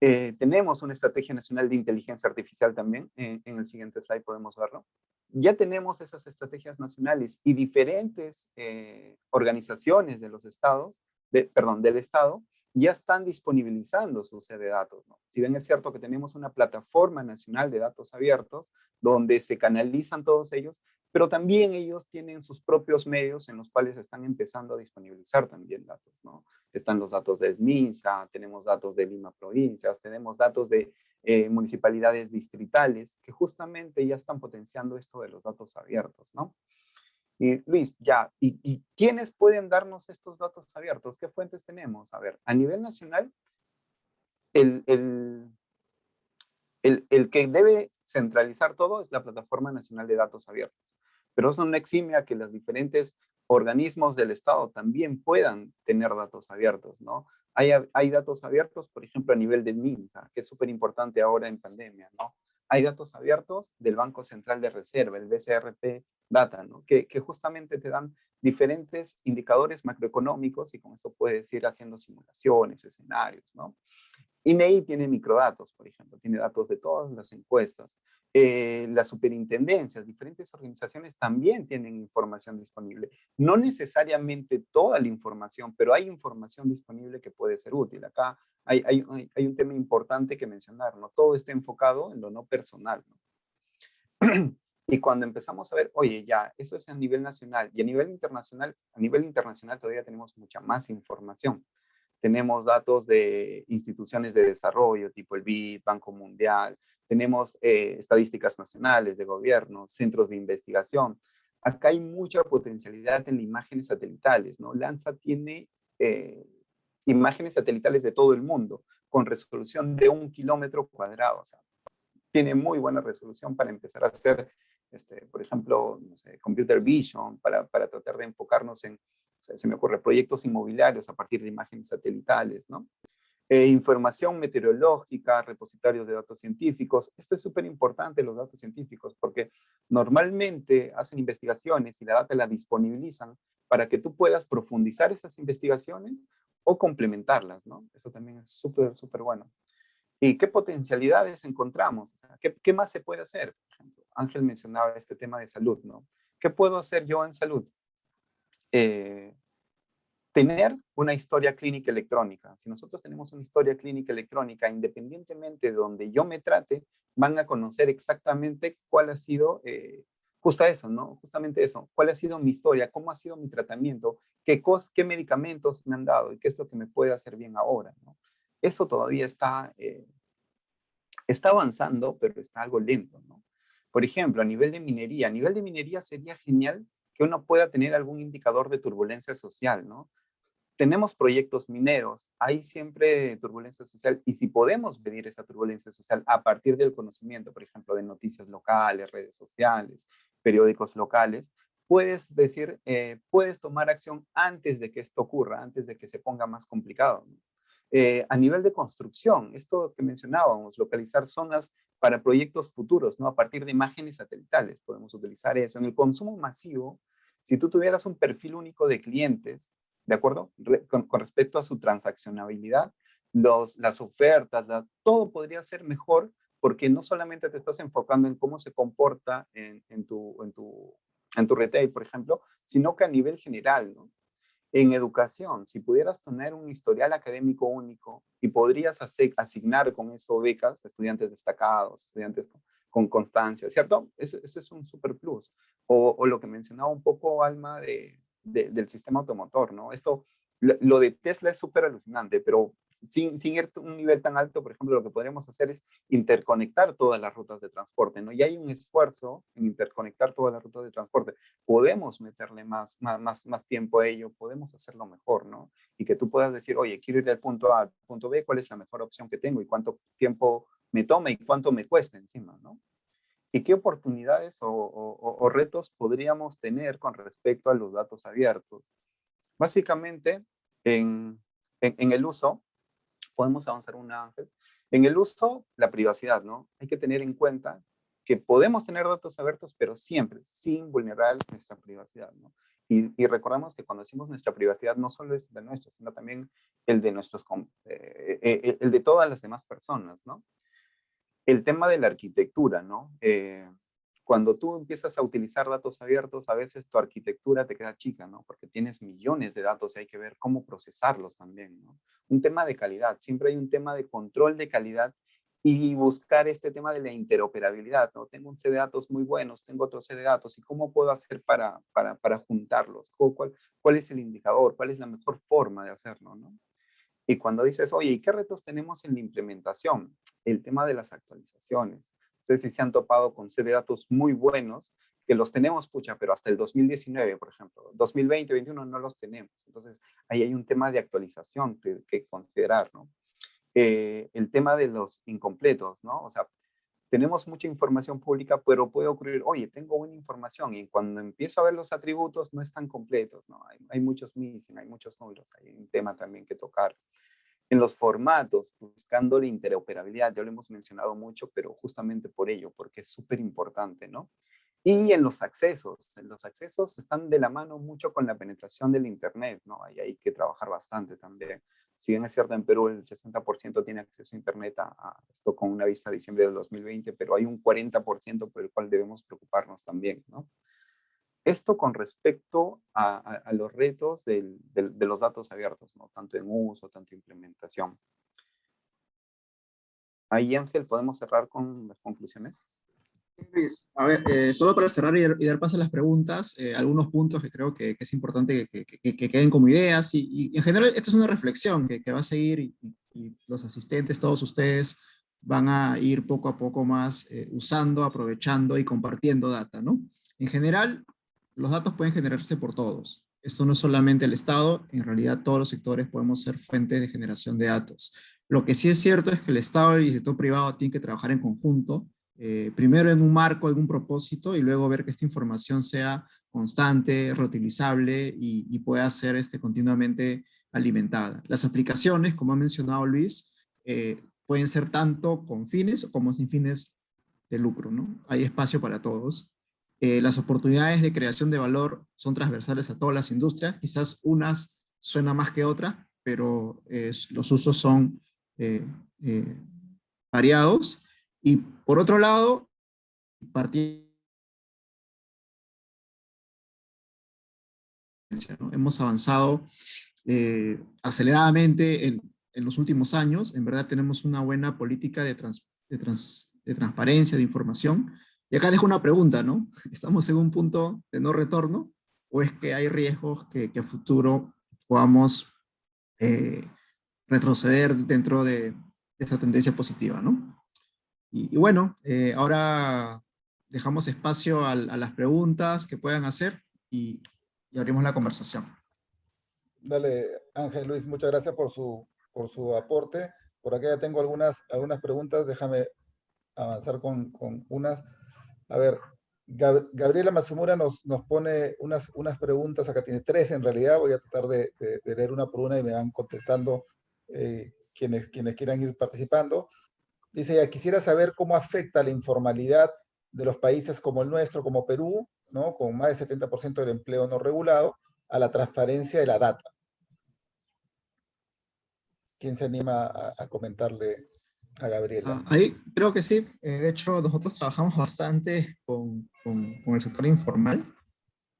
Speaker 4: tenemos una estrategia nacional de inteligencia artificial también, en el siguiente slide podemos verlo. Ya tenemos esas estrategias nacionales y diferentes organizaciones de los estados, del Estado, ya están disponibilizando su sede de datos, ¿no? Si bien es cierto que tenemos una plataforma nacional de datos abiertos, donde se canalizan todos ellos, pero también ellos tienen sus propios medios en los cuales están empezando a disponibilizar también datos, ¿no? Están los datos del MINSA, tenemos datos de Lima Provincias, tenemos datos de municipalidades distritales, que justamente ya están potenciando esto de los datos abiertos, ¿no? Luis, ya, ¿y quiénes pueden darnos estos datos abiertos? ¿Qué fuentes tenemos? A ver, a nivel nacional, el que debe centralizar todo es la Plataforma Nacional de Datos Abiertos, pero eso no exime a que los diferentes organismos del Estado también puedan tener datos abiertos, ¿no? Hay datos abiertos, por ejemplo, a nivel del MINSA, que es súper importante ahora en pandemia, ¿no? Hay datos abiertos del Banco Central de Reserva, el BCRP Data, ¿no? Que justamente te dan diferentes indicadores macroeconómicos y con esto puedes ir haciendo simulaciones, escenarios, ¿no? INEI tiene microdatos, por ejemplo, tiene datos de todas las encuestas. Las superintendencias, diferentes organizaciones también tienen información disponible. No necesariamente toda la información, pero hay información disponible que puede ser útil. Acá hay un tema importante que mencionar, ¿no? Todo está enfocado en lo no personal, ¿no? Y cuando empezamos a ver, oye, ya, eso es a nivel nacional y a nivel internacional todavía tenemos mucha más información. Tenemos datos de instituciones de desarrollo, tipo el BID, Banco Mundial, tenemos estadísticas nacionales de gobierno, centros de investigación. Acá hay mucha potencialidad en imágenes satelitales, ¿no? Lanza tiene imágenes satelitales de todo el mundo, con resolución de 1 kilómetro cuadrado, o sea, tiene muy buena resolución para empezar a hacer, por ejemplo, no sé, computer vision, para tratar de enfocarnos en, o sea, se me ocurre, proyectos inmobiliarios a partir de imágenes satelitales, ¿no? Información meteorológica, repositorios de datos científicos. Esto es súper importante, los datos científicos, porque normalmente hacen investigaciones y la data la disponibilizan para que tú puedas profundizar esas investigaciones o complementarlas, ¿no? Eso también es súper, súper bueno. ¿Y qué potencialidades encontramos? O sea, ¿qué más se puede hacer? Por ejemplo, Ángel mencionaba este tema de salud, ¿no? ¿Qué puedo hacer yo en salud? Tener una historia clínica electrónica. Si nosotros tenemos una historia clínica electrónica, independientemente de donde yo me trate, van a conocer exactamente cuál ha sido, justamente eso, cuál ha sido mi historia, cómo ha sido mi tratamiento, qué medicamentos me han dado y qué es lo que me puede hacer bien ahora, ¿no? Eso todavía está avanzando, pero está algo lento, ¿no? Por ejemplo, a nivel de minería sería genial que uno pueda tener algún indicador de turbulencia social, ¿no? Tenemos proyectos mineros, hay siempre turbulencia social, y si podemos medir esa turbulencia social a partir del conocimiento, por ejemplo, de noticias locales, redes sociales, periódicos locales, puedes decir, puedes tomar acción antes de que esto ocurra, antes de que se ponga más complicado, ¿no? A nivel de construcción, esto que mencionábamos, localizar zonas para proyectos futuros, ¿no? A partir de imágenes satelitales, podemos utilizar eso. En el consumo masivo, si tú tuvieras un perfil único de clientes, ¿de acuerdo? Con respecto a su transaccionabilidad, las ofertas, todo podría ser mejor porque no solamente te estás enfocando en cómo se comporta en tu retail, por ejemplo, sino que a nivel general, ¿no? En educación, si pudieras tener un historial académico único y podrías asignar con eso becas a estudiantes destacados, estudiantes con constancia, ¿cierto? Eso es un super plus. O lo que mencionaba un poco Alma del sistema automotor, ¿no? Lo de Tesla es súper alucinante, pero sin ir a un nivel tan alto, por ejemplo, lo que podríamos hacer es interconectar todas las rutas de transporte, ¿no? Y hay un esfuerzo en interconectar todas las rutas de transporte. Podemos meterle más tiempo a ello, podemos hacerlo mejor, ¿no? Y que tú puedas decir, oye, quiero ir del punto A al punto B, ¿cuál es la mejor opción que tengo y cuánto tiempo me toma y cuánto me cuesta encima, ¿no? ¿Y qué oportunidades o retos podríamos tener con respecto a los datos abiertos? Básicamente, en el uso, podemos avanzar un ángel. En el uso, la privacidad, ¿no? Hay que tener en cuenta que podemos tener datos abiertos, pero siempre sin vulnerar nuestra privacidad, ¿no? Y recordamos que cuando decimos nuestra privacidad, no solo es de nuestro, sino también el de el de todas las demás personas, ¿no? El tema de la arquitectura, ¿no? Cuando tú empiezas a utilizar datos abiertos, a veces tu arquitectura te queda chica, ¿no? Porque tienes millones de datos y hay que ver cómo procesarlos también, ¿no? Un tema de calidad, siempre hay un tema de control de calidad y buscar este tema de la interoperabilidad, ¿no? Tengo un set de datos muy buenos, tengo otro set de datos, ¿y cómo puedo hacer para juntarlos? ¿Cuál es el indicador? ¿Cuál es la mejor forma de hacerlo, ¿no? Y cuando dices, oye, ¿y qué retos tenemos en la implementación? El tema de las actualizaciones. No sé si se han topado con set de datos muy buenos, que los tenemos, pucha, pero hasta el 2019, por ejemplo. 2020, 2021 no los tenemos. Entonces, ahí hay un tema de actualización que considerar, ¿no? El tema de los incompletos, ¿no? O sea, tenemos mucha información pública, pero puede ocurrir, oye, tengo buena información y cuando empiezo a ver los atributos no están completos, ¿no? Hay muchos missing, hay muchos nulos, hay un tema también que tocar. En los formatos, buscando la interoperabilidad, ya lo hemos mencionado mucho, pero justamente por ello, porque es súper importante, ¿no? Y en los accesos están de la mano mucho con la penetración del Internet, ¿no? Ahí hay que trabajar bastante también. Si bien es cierto, en Perú el 60% tiene acceso a Internet, a esto con una vista a diciembre del 2020, pero hay un 40% por el cual debemos preocuparnos también, ¿no? Esto con respecto a los retos de los datos abiertos, ¿no? Tanto en uso, tanto en implementación. Ahí, Ángel, ¿podemos cerrar con las conclusiones?
Speaker 3: Luis, a ver, solo para cerrar y dar paso a las preguntas, algunos puntos que creo que es importante que queden como ideas y en general esto es una reflexión que va a seguir y los asistentes, todos ustedes van a ir poco a poco más usando, aprovechando y compartiendo data, ¿no? En general, los datos pueden generarse por todos. Esto no es solamente el Estado, en realidad todos los sectores podemos ser fuentes de generación de datos. Lo que sí es cierto es que el Estado y el sector privado tienen que trabajar en conjunto, primero en un marco, en un propósito, y luego ver que esta información sea constante, reutilizable y pueda ser continuamente alimentada. Las aplicaciones, como ha mencionado Luis, pueden ser tanto con fines como sin fines de lucro, ¿no? Hay espacio para todos. Las oportunidades de creación de valor son transversales a todas las industrias, quizás unas suena más que otras, pero los usos son eh, eh, variados. Y por otro lado, partiendo ¿no? Hemos avanzado aceleradamente en los últimos años. En verdad tenemos una buena política de transparencia, de información. Y acá dejo una pregunta, ¿no? ¿Estamos en un punto de no retorno o es que hay riesgos que a futuro podamos retroceder dentro de esa tendencia positiva, ¿no? Y bueno, ahora dejamos espacio a las preguntas que puedan hacer y abrimos la conversación.
Speaker 1: Dale, Ángel Luis, muchas gracias por su aporte. Por acá ya tengo algunas preguntas, déjame avanzar con unas. A ver, Gabriela Matsumura nos pone unas preguntas, acá tiene tres en realidad, voy a tratar de leer una por una y me van contestando quienes quieran ir participando. Dice, ya quisiera saber cómo afecta la informalidad de los países como el nuestro, como Perú, ¿no? Con más del 70% del empleo no regulado, a la transparencia de la data. ¿Quién se anima a comentarle a Gabriela?
Speaker 3: Ahí creo que sí. De hecho, nosotros trabajamos bastante con el sector informal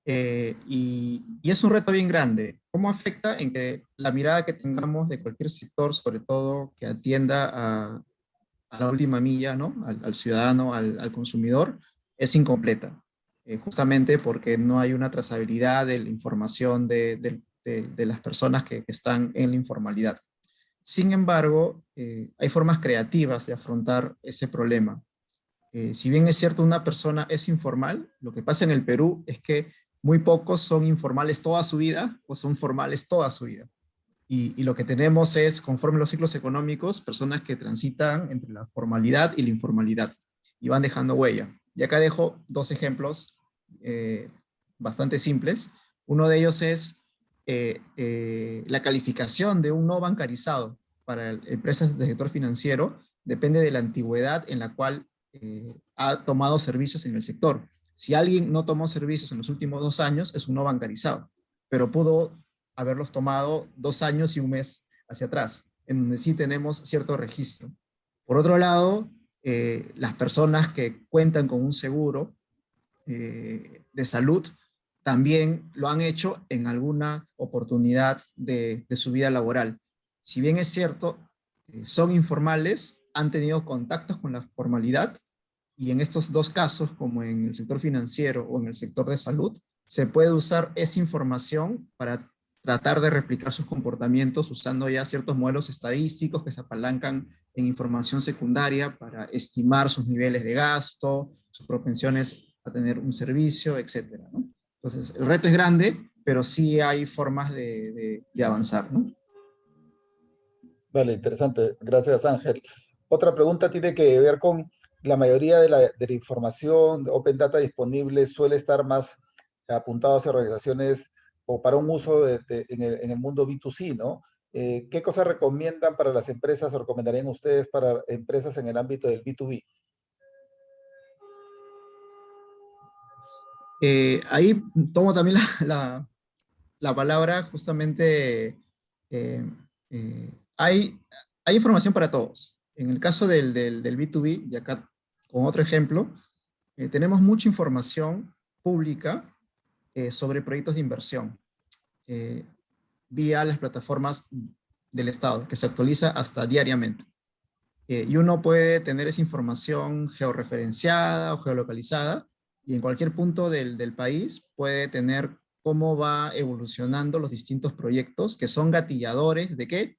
Speaker 3: y es un reto bien grande. ¿Cómo afecta en que la mirada que tengamos de cualquier sector, sobre todo que atienda a la última milla, ¿no? Al ciudadano, al consumidor, es incompleta? Justamente porque no hay una trazabilidad de la información de las personas que están en la informalidad. Sin embargo, hay formas creativas de afrontar ese problema. Si bien es cierto, una persona es informal, lo que pasa en el Perú es que muy pocos son informales toda su vida o son formales toda su vida. Y lo que tenemos es, conforme los ciclos económicos, personas que transitan entre la formalidad y la informalidad y van dejando huella. Y acá dejo dos ejemplos bastante simples. Uno de ellos es la calificación de un no bancarizado para empresas del sector financiero depende de la antigüedad en la cual ha tomado servicios en el sector. Si alguien no tomó servicios en los últimos 2 años, es un no bancarizado, pero pudo haberlos tomado 2 años y un mes hacia atrás, en donde sí tenemos cierto registro. Por otro lado, las personas que cuentan con un seguro de salud también lo han hecho en alguna oportunidad de su vida laboral. Si bien es cierto, son informales, han tenido contactos con la formalidad y en estos dos casos, como en el sector financiero o en el sector de salud, se puede usar esa información para tratar de replicar sus comportamientos usando ya ciertos modelos estadísticos que se apalancan en información secundaria para estimar sus niveles de gasto, sus propensiones a tener un servicio, etcétera, ¿no? Entonces, el reto es grande, pero sí hay formas de avanzar, ¿no?
Speaker 1: Vale, interesante. Gracias, Ángel. Otra pregunta tiene que ver con la mayoría de la información de Open Data disponible suele estar más apuntado hacia organizaciones o para un uso en el mundo B2C, ¿no? ¿Qué cosas recomiendan para las empresas o recomendarían ustedes para empresas en el ámbito del B2B?
Speaker 3: Ahí tomo también la palabra, justamente hay, hay información para todos. En el caso del B2B, y acá con otro ejemplo, tenemos mucha información pública sobre proyectos de inversión vía las plataformas del Estado, que se actualiza hasta diariamente. Y uno puede tener esa información georreferenciada o geolocalizada, y en cualquier punto del país puede tener cómo va evolucionando los distintos proyectos que son gatilladores ¿de qué?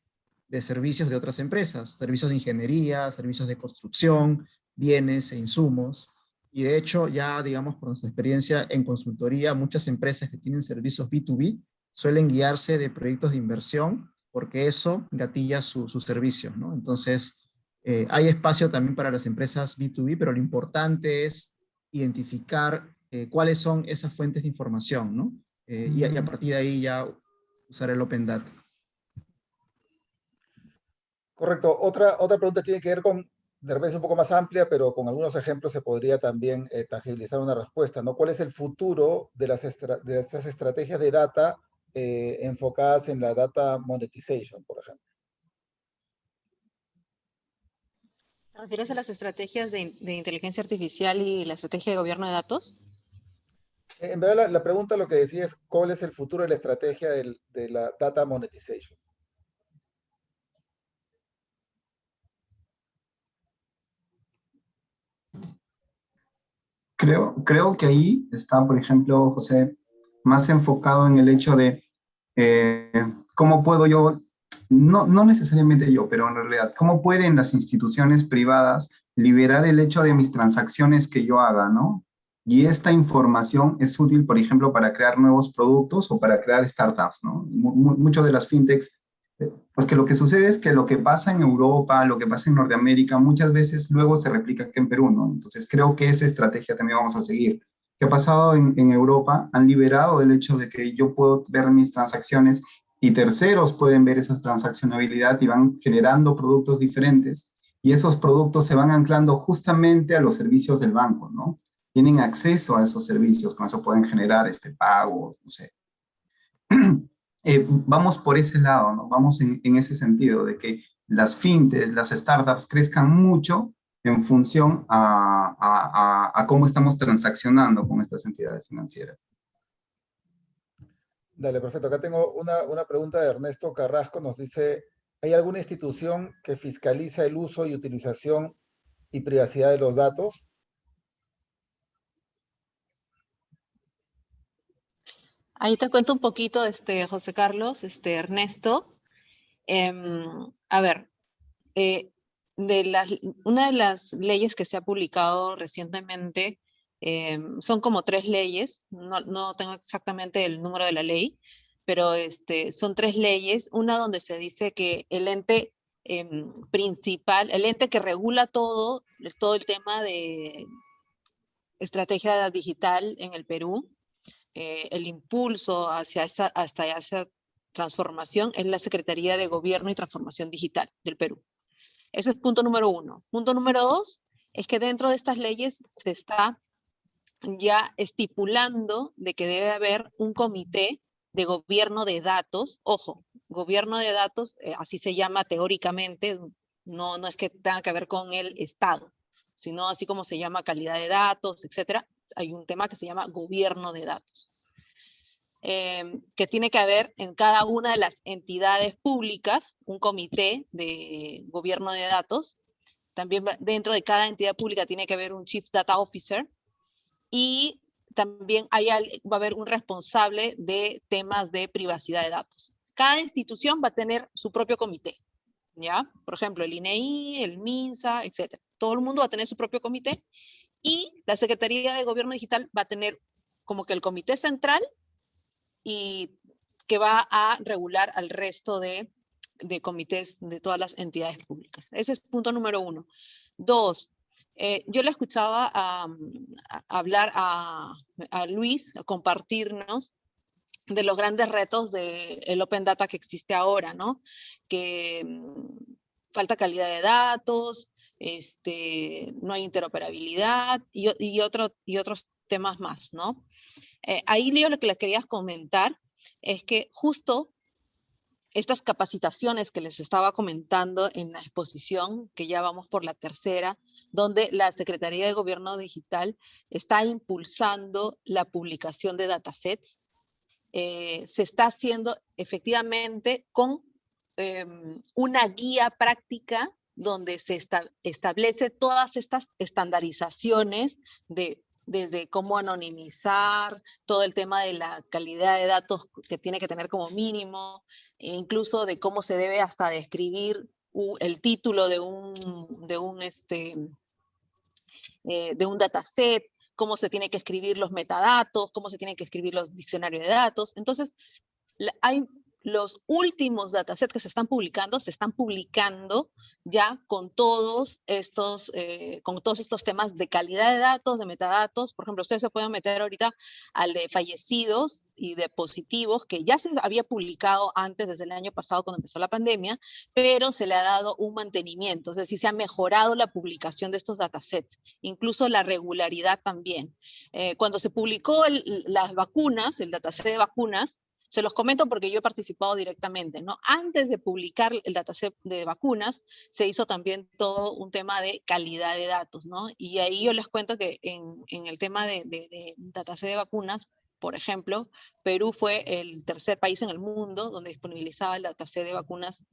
Speaker 3: De servicios de otras empresas, servicios de ingeniería, servicios de construcción, bienes e insumos. Y de hecho, ya digamos por nuestra experiencia en consultoría, muchas empresas que tienen servicios B2B suelen guiarse de proyectos de inversión porque eso gatilla sus servicios, ¿no? Entonces, hay espacio también para las empresas B2B, pero lo importante es identificar cuáles son esas fuentes de información, ¿no? Y a partir de ahí ya usar el Open Data.
Speaker 1: Correcto. Otra pregunta tiene que ver con, de repente es un poco más amplia, pero con algunos ejemplos se podría también tangibilizar una respuesta, ¿no? ¿Cuál es el futuro de de estas estrategias de data enfocadas en la data monetization, por ejemplo?
Speaker 2: ¿Te refieres a las estrategias de inteligencia artificial y la estrategia de gobierno de datos?
Speaker 1: En verdad, la pregunta lo que decía es cuál es el futuro de la estrategia de la data monetization.
Speaker 5: Creo que ahí está, por ejemplo, José, más enfocado en el hecho de eh, cómo puedo yo, no necesariamente yo, pero en realidad, cómo pueden las instituciones privadas liberar el hecho de mis transacciones que yo haga, ¿no? Y esta información es útil, por ejemplo, para crear nuevos productos o para crear startups, ¿no? Muchas de las fintechs, pues que lo que sucede es que lo que pasa en Europa, lo que pasa en Norteamérica, muchas veces luego se replica aquí en Perú, ¿no? Entonces creo que esa estrategia también vamos a seguir. ¿Qué ha pasado en Europa? Han liberado el hecho de que yo puedo ver mis transacciones y terceros pueden ver esa transaccionabilidad y van generando productos diferentes y esos productos se van anclando justamente a los servicios del banco, ¿no? Tienen acceso a esos servicios, con eso pueden generar pagos, no sé. Vamos por ese lado, ¿no? Vamos en ese sentido de que las fintechs, las startups crezcan mucho en función a cómo estamos transaccionando con estas entidades financieras.
Speaker 1: Dale, perfecto. Acá tengo una pregunta de Ernesto Carrasco. Nos dice, ¿hay alguna institución que fiscaliza el uso y utilización y privacidad de los datos?
Speaker 2: Ahí te cuento un poquito, José Carlos, Ernesto. A ver, eh, una de las leyes que se ha publicado recientemente, son como 3 leyes, no tengo exactamente el número de la ley, pero son 3 leyes, una donde se dice que el ente principal, el ente que regula todo el tema de estrategia digital en el Perú, el impulso hasta esa transformación es la Secretaría de Gobierno y Transformación Digital del Perú. Ese es punto número 1. Punto número 2 es que dentro de estas leyes se está ya estipulando de que debe haber un comité de gobierno de datos. Ojo, gobierno de datos, así se llama teóricamente, no es que tenga que ver con el Estado, sino así como se llama calidad de datos, etcétera. Hay un tema que se llama gobierno de datos, que tiene que haber en cada una de las entidades públicas un comité de gobierno de datos. También dentro de cada entidad pública tiene que haber un Chief Data Officer y también va a haber un responsable de temas de privacidad de datos. Cada institución va a tener su propio comité, ¿ya? Por ejemplo, el INEI, el MINSA, etc. Todo el mundo va a tener su propio comité y la Secretaría de Gobierno Digital va a tener como que el comité central y que va a regular al resto de comités de todas las entidades públicas. Ese es punto número 1. 2, yo le escuchaba hablar a Luis, a compartirnos de los grandes retos del Open Data que existe ahora, ¿no? Que falta calidad de datos, no hay interoperabilidad y otros temas más, ¿no? Ahí yo lo que les quería comentar es que justo estas capacitaciones que les estaba comentando en la exposición, que ya vamos por la 3ª, donde la Secretaría de Gobierno Digital está impulsando la publicación de datasets, se está haciendo efectivamente con una guía práctica donde se establece todas estas estandarizaciones desde cómo anonimizar, todo el tema de la calidad de datos que tiene que tener como mínimo, e incluso de cómo se debe hasta describir el título de un dataset, cómo se tiene que escribir los metadatos, cómo se tienen que escribir los diccionarios de datos. Entonces, hay los últimos datasets que se están publicando ya con todos estos temas de calidad de datos, de metadatos. Por ejemplo, ustedes se pueden meter ahorita al de fallecidos y de positivos, que ya se había publicado antes, desde el año pasado cuando empezó la pandemia, pero se le ha dado un mantenimiento, es decir, se ha mejorado la publicación de estos datasets, incluso la regularidad también. Cuando se publicó las vacunas, el dataset de vacunas, Se los comento porque yo he participado directamente, ¿no? Antes de publicar el dataset de vacunas, se hizo también todo un tema de calidad de datos, ¿no? Y ahí yo les cuento que en el tema de dataset de vacunas, por ejemplo, Perú fue el tercer país en el mundo donde disponibilizaba el dataset de vacunas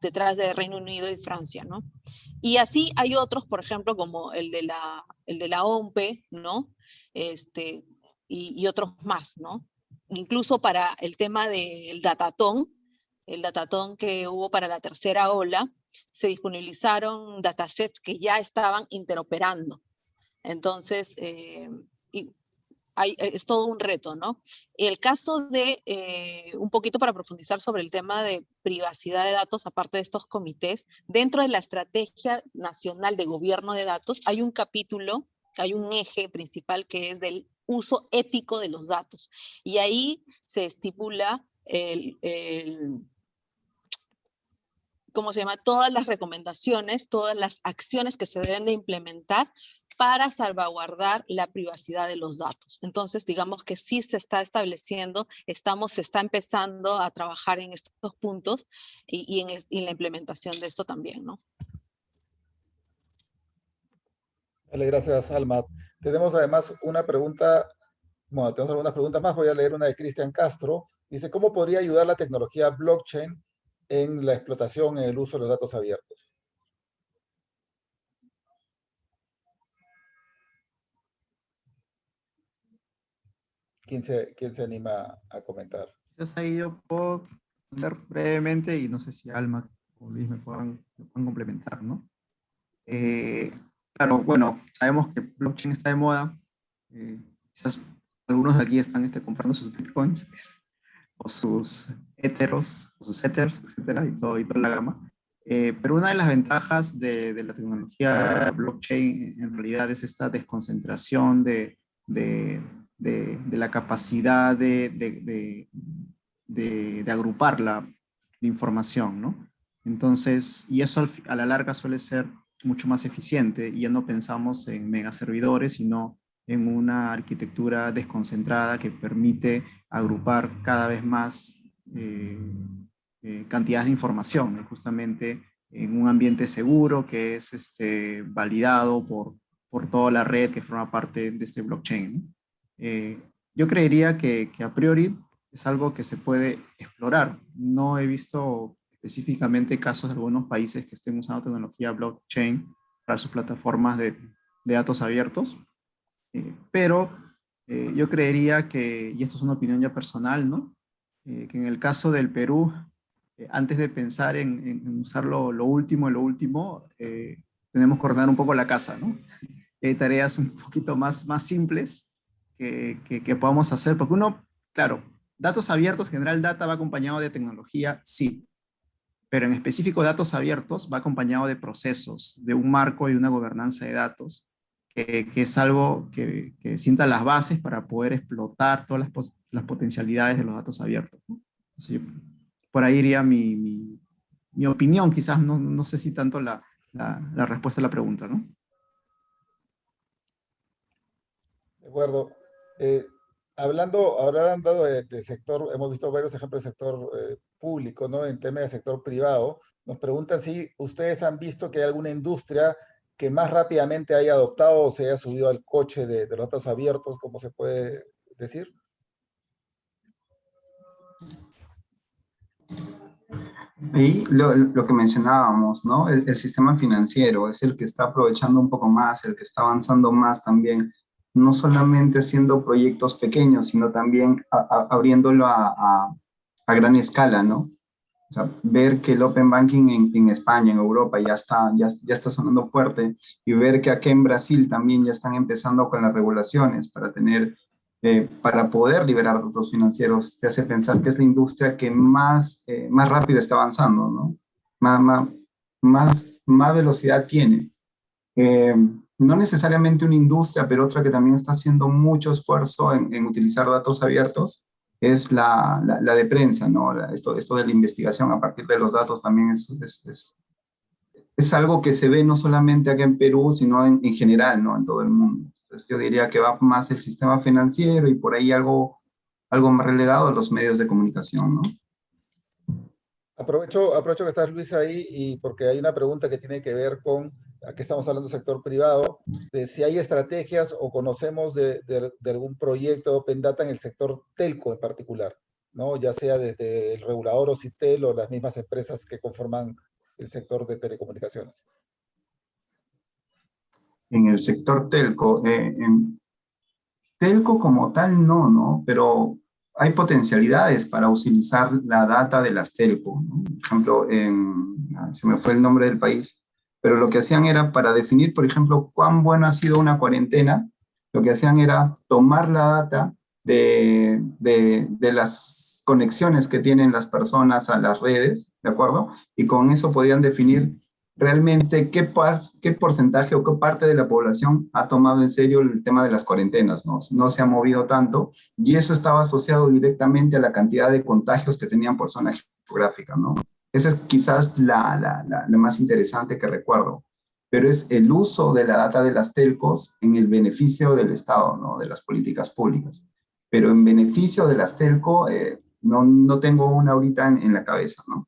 Speaker 2: detrás de Reino Unido y Francia, ¿no? Y así hay otros, por ejemplo, como el de la OMPE, ¿no? Y otros más, ¿no? Incluso para el tema del datatón, el datatón que hubo para la tercera ola, se disponibilizaron datasets que ya estaban interoperando. Entonces, es todo un reto, ¿no? El caso de, un poquito para profundizar sobre el tema de privacidad de datos, aparte de estos comités, dentro de la Estrategia Nacional de Gobierno de Datos, hay un capítulo, hay un eje principal que es del uso ético de los datos. Y ahí se estipula ¿cómo se llama? Todas las recomendaciones, todas las acciones que se deben de implementar para salvaguardar la privacidad de los datos. Entonces, digamos que sí se está estableciendo, se está empezando a trabajar en estos puntos y en la implementación de esto también, ¿no?
Speaker 1: Vale, gracias, Alma. Tenemos además una pregunta, bueno, tenemos algunas preguntas más. Voy a leer una de Cristian Castro. Dice, ¿cómo podría ayudar la tecnología blockchain en la explotación, en el uso de los datos abiertos? ¿Quién se anima a comentar?
Speaker 3: Quizás ahí yo puedo responder brevemente y no sé si Alma o Luis me puedan complementar, ¿no? Claro, bueno, sabemos que blockchain está de moda. Quizás algunos de aquí están comprando sus bitcoins o sus etheros, o sus ethers, etcétera, y toda la gama. Pero una de las ventajas de la tecnología blockchain en realidad es esta desconcentración de la capacidad de agrupar la información, ¿no? Entonces, y eso a la larga suele ser mucho más eficiente y ya no pensamos en megaservidores, sino en una arquitectura desconcentrada que permite agrupar cada vez más cantidades de información, ¿no? Justamente en un ambiente seguro que es validado por toda la red que forma parte de este blockchain, ¿no? Yo creería que a priori es algo que se puede explorar. No he visto específicamente casos de algunos países que estén usando tecnología blockchain para sus plataformas de datos abiertos, pero yo creería que, y esto es una opinión ya personal, ¿no? Que en el caso del Perú, antes de pensar en usar lo último, tenemos que ordenar un poco la casa, ¿no? Hay tareas un poquito más simples que podamos hacer, porque uno, claro, datos abiertos, General Data va acompañado de tecnología, sí, pero en específico datos abiertos va acompañado de procesos, de un marco y una gobernanza de datos, que es algo que sienta las bases para poder explotar todas las potencialidades de los datos abiertos, ¿no? Entonces, por ahí iría mi opinión, quizás no sé si tanto la respuesta a la pregunta, ¿no?
Speaker 1: De acuerdo. Hablando de sector, hemos visto varios ejemplos del sector público, ¿no? En temas del sector privado, nos preguntan si ustedes han visto que hay alguna industria que más rápidamente haya adoptado o se haya subido al coche de los datos abiertos, ¿cómo se puede decir?
Speaker 5: Y lo que mencionábamos, ¿no? El sistema financiero es el que está aprovechando un poco más, el que está avanzando más también, no solamente haciendo proyectos pequeños, sino también abriéndolo a gran escala, ¿no? O sea, ver que el Open Banking en España, en Europa, ya está sonando fuerte, y ver que aquí en Brasil también ya están empezando con las regulaciones para poder liberar datos financieros, te hace pensar que es la industria que más rápido está avanzando, ¿no? Más velocidad tiene. Eh, no necesariamente una industria, pero otra que también está haciendo mucho esfuerzo en utilizar datos abiertos es la de prensa, ¿no? Esto de la investigación a partir de los datos también es algo que se ve no solamente acá en Perú, sino en general, ¿no? En todo el mundo. Entonces yo diría que va más el sistema financiero y por ahí algo algo más relegado a los medios de comunicación, ¿no?
Speaker 1: Aprovecho que estás, Luis, ahí, y porque hay una pregunta que tiene que ver con, aquí estamos hablando del sector privado, de si hay estrategias o conocemos de algún proyecto de Open Data en el sector telco en particular, ¿no? Ya sea desde el regulador OCITEL o las mismas empresas que conforman el sector de telecomunicaciones.
Speaker 5: En el sector telco, telco como tal no, ¿no? Pero hay potencialidades para utilizar la data de las telco, ¿no? Por ejemplo, se me fue el nombre del país, pero lo que hacían era para definir, por ejemplo, cuán buena ha sido una cuarentena, lo que hacían era tomar la data de las conexiones que tienen las personas a las redes, ¿de acuerdo? Y con eso podían definir realmente qué porcentaje o qué parte de la población ha tomado en serio el tema de las cuarentenas, ¿no? No se ha movido tanto, y eso estaba asociado directamente a la cantidad de contagios que tenían por zona geográfica, ¿no? Esa es quizás la más interesante que recuerdo, pero es el uso de la data de las telcos en el beneficio del Estado, ¿no? De las políticas públicas. Pero en beneficio de las telco, no tengo una ahorita en la cabeza, ¿no?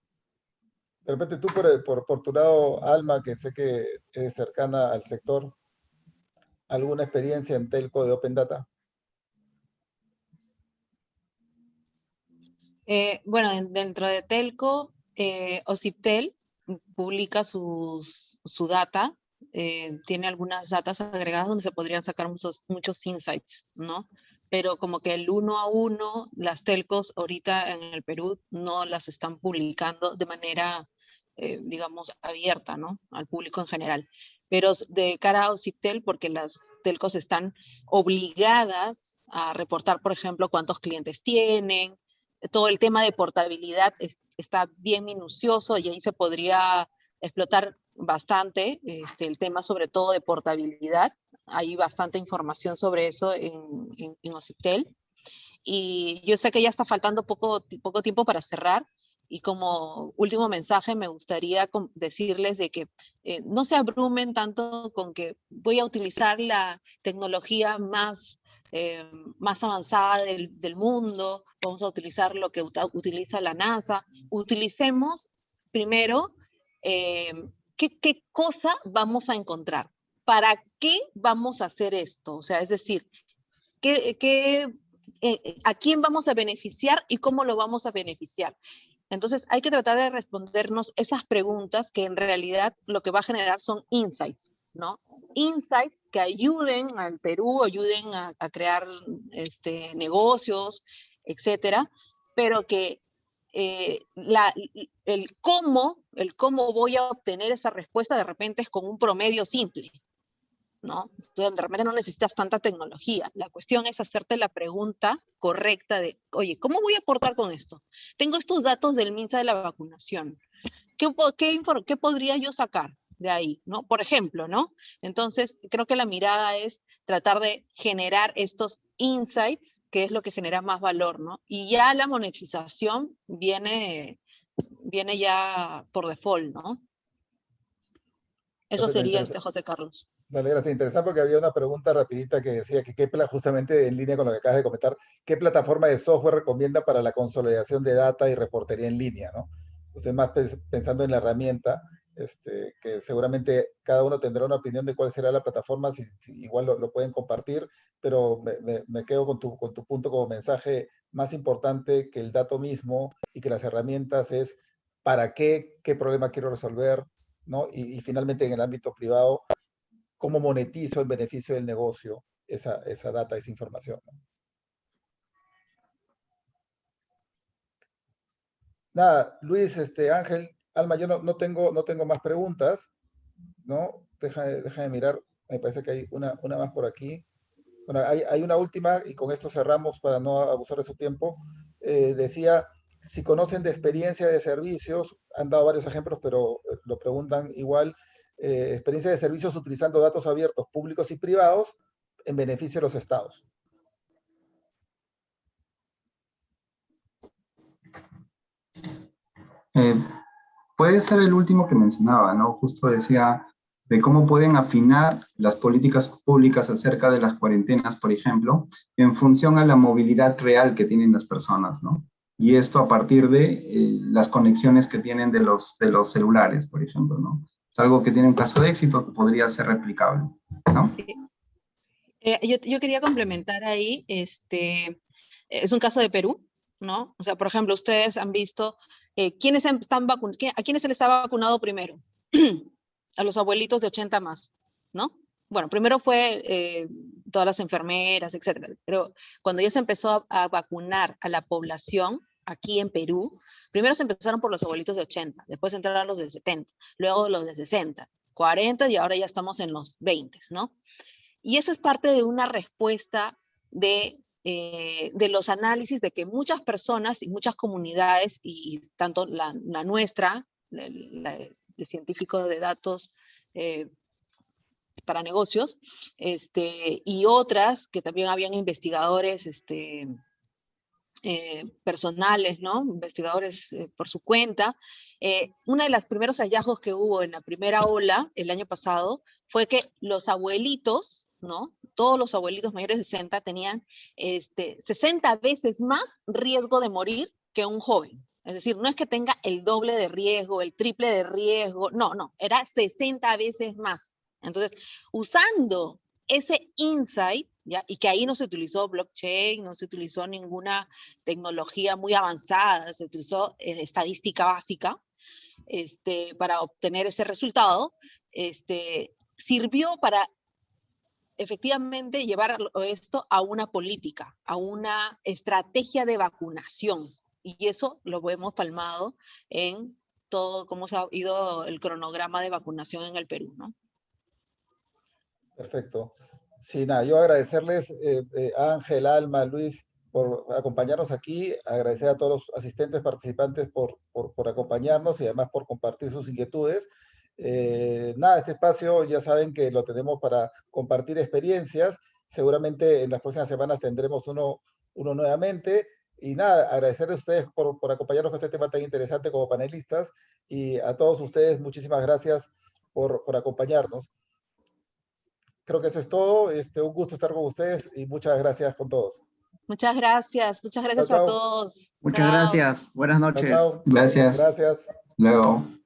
Speaker 1: De repente tú por tu lado, Alma, que sé que es cercana al sector, ¿alguna experiencia en telco de Open Data?
Speaker 2: Bueno, dentro de Telco, Ociptel publica su data, tiene algunas datas agregadas donde se podrían sacar muchos insights, ¿no? Pero como que el uno a uno, las telcos ahorita en el Perú no las están publicando de manera, digamos, abierta, ¿no? Al público en general. Pero de cara a Ociptel, porque las telcos están obligadas a reportar, por ejemplo, cuántos clientes tienen, todo el tema de portabilidad está bien minucioso y ahí se podría explotar bastante el tema sobre todo de portabilidad. Hay bastante información sobre eso en Ociptel. Y yo sé que ya está faltando poco tiempo para cerrar. Y como último mensaje me gustaría decirles de que no se abrumen tanto con que voy a utilizar la tecnología más avanzada del mundo, vamos a utilizar lo que utiliza la NASA. Utilicemos primero qué cosa vamos a encontrar, para qué vamos a hacer esto, o sea, es decir, a quién vamos a beneficiar y cómo lo vamos a beneficiar. Entonces hay que tratar de respondernos esas preguntas que en realidad lo que va a generar son insights, ¿no? Insights que ayuden al Perú, ayuden a crear negocios, etcétera, pero que el cómo voy a obtener esa respuesta de repente es con un promedio simple, ¿no? Entonces, de repente no necesitas tanta tecnología. La cuestión es hacerte la pregunta correcta de, oye, ¿cómo voy a aportar con esto? Tengo estos datos del MINSA de la vacunación. ¿Qué podría yo sacar de ahí, ¿no? Por ejemplo, ¿no? Entonces, creo que la mirada es tratar de generar estos insights, que es lo que genera más valor, ¿no? Y ya la monetización viene ya por default, ¿no? Eso
Speaker 1: Perfecto,
Speaker 2: sería José Carlos.
Speaker 1: Dale, gracias. Interesante porque había una pregunta rapidita que decía que justamente en línea con lo que acabas de comentar, ¿qué plataforma de software recomienda para la consolidación de data y reportería en línea, ¿no? Entonces, más pensando en la herramienta, que seguramente cada uno tendrá una opinión de cuál será la plataforma, si igual lo pueden compartir, pero me quedo con tu punto como mensaje más importante que el dato mismo y que las herramientas es para qué problema quiero resolver, ¿no? Y finalmente en el ámbito privado, cómo monetizo el beneficio del negocio esa data, esa información, ¿no? Nada, Luis, Ángel, Alma, yo no tengo más preguntas, ¿no? Déjame mirar, me parece que hay una más por aquí. Bueno, hay una última y con esto cerramos para no abusar de su tiempo. Decía, si conocen de experiencia de servicios, han dado varios ejemplos, pero lo preguntan igual, experiencia de servicios utilizando datos abiertos, públicos y privados, en beneficio de los estados.
Speaker 5: Eh, Puede ser el último que mencionaba, ¿no? Justo decía, de cómo pueden afinar las políticas públicas acerca de las cuarentenas, por ejemplo, en función a la movilidad real que tienen las personas, ¿no? Y esto a partir de las conexiones que tienen de los celulares, por ejemplo, ¿no? Es algo que tiene un caso de éxito que podría ser replicable, ¿no?
Speaker 2: Sí. Yo quería complementar ahí, es un caso de Perú, ¿no? O sea, por ejemplo, ustedes han visto ¿quiénes están a quiénes se les ha vacunado primero? A los abuelitos de 80 más, ¿no? Bueno, primero fue todas las enfermeras, etcétera, pero cuando ya se empezó a vacunar a la población aquí en Perú, primero se empezaron por los abuelitos de 80, después entraron los de 70, luego los de 60, 40 y ahora ya estamos en los 20, ¿no? Y eso es parte de una respuesta de los análisis de que muchas personas y muchas comunidades, y tanto la nuestra, de científicos de datos para negocios, y otras que también habían investigadores personales, ¿no? Investigadores por su cuenta. Uno de los primeros hallazgos que hubo en la primera ola el año pasado fue que los abuelitos, ¿no? Todos los abuelitos mayores de 60 tenían 60 veces más riesgo de morir que un joven. Es decir, no es que tenga el doble de riesgo, el triple de riesgo, no, no, era 60 veces más. Entonces, usando ese insight, ¿ya? Y que ahí no se utilizó blockchain, no se utilizó ninguna tecnología muy avanzada, se utilizó estadística básica para obtener ese resultado, sirvió para efectivamente llevar esto a una política, a una estrategia de vacunación. Y eso lo hemos palmado en todo cómo se ha ido el cronograma de vacunación en el Perú, ¿no?
Speaker 1: Perfecto. Sí, nada, yo agradecerles a Ángel, Alma, Luis, por acompañarnos aquí, agradecer a todos los asistentes, participantes por acompañarnos y además por compartir sus inquietudes. Nada, este espacio ya saben que lo tenemos para compartir experiencias. Seguramente en las próximas semanas tendremos uno nuevamente. Y nada, agradecerles a ustedes por acompañarnos con este tema tan interesante como panelistas y a todos ustedes muchísimas gracias por acompañarnos. Creo que eso es todo. Un gusto estar con ustedes y muchas gracias con todos.
Speaker 2: Muchas gracias
Speaker 1: Chao,
Speaker 2: a
Speaker 1: chao.
Speaker 2: todos.
Speaker 3: Muchas
Speaker 2: Chao.
Speaker 3: gracias. Buenas
Speaker 1: Chao,
Speaker 3: noches.
Speaker 1: chao.
Speaker 5: Gracias.
Speaker 1: Gracias.
Speaker 5: Luego.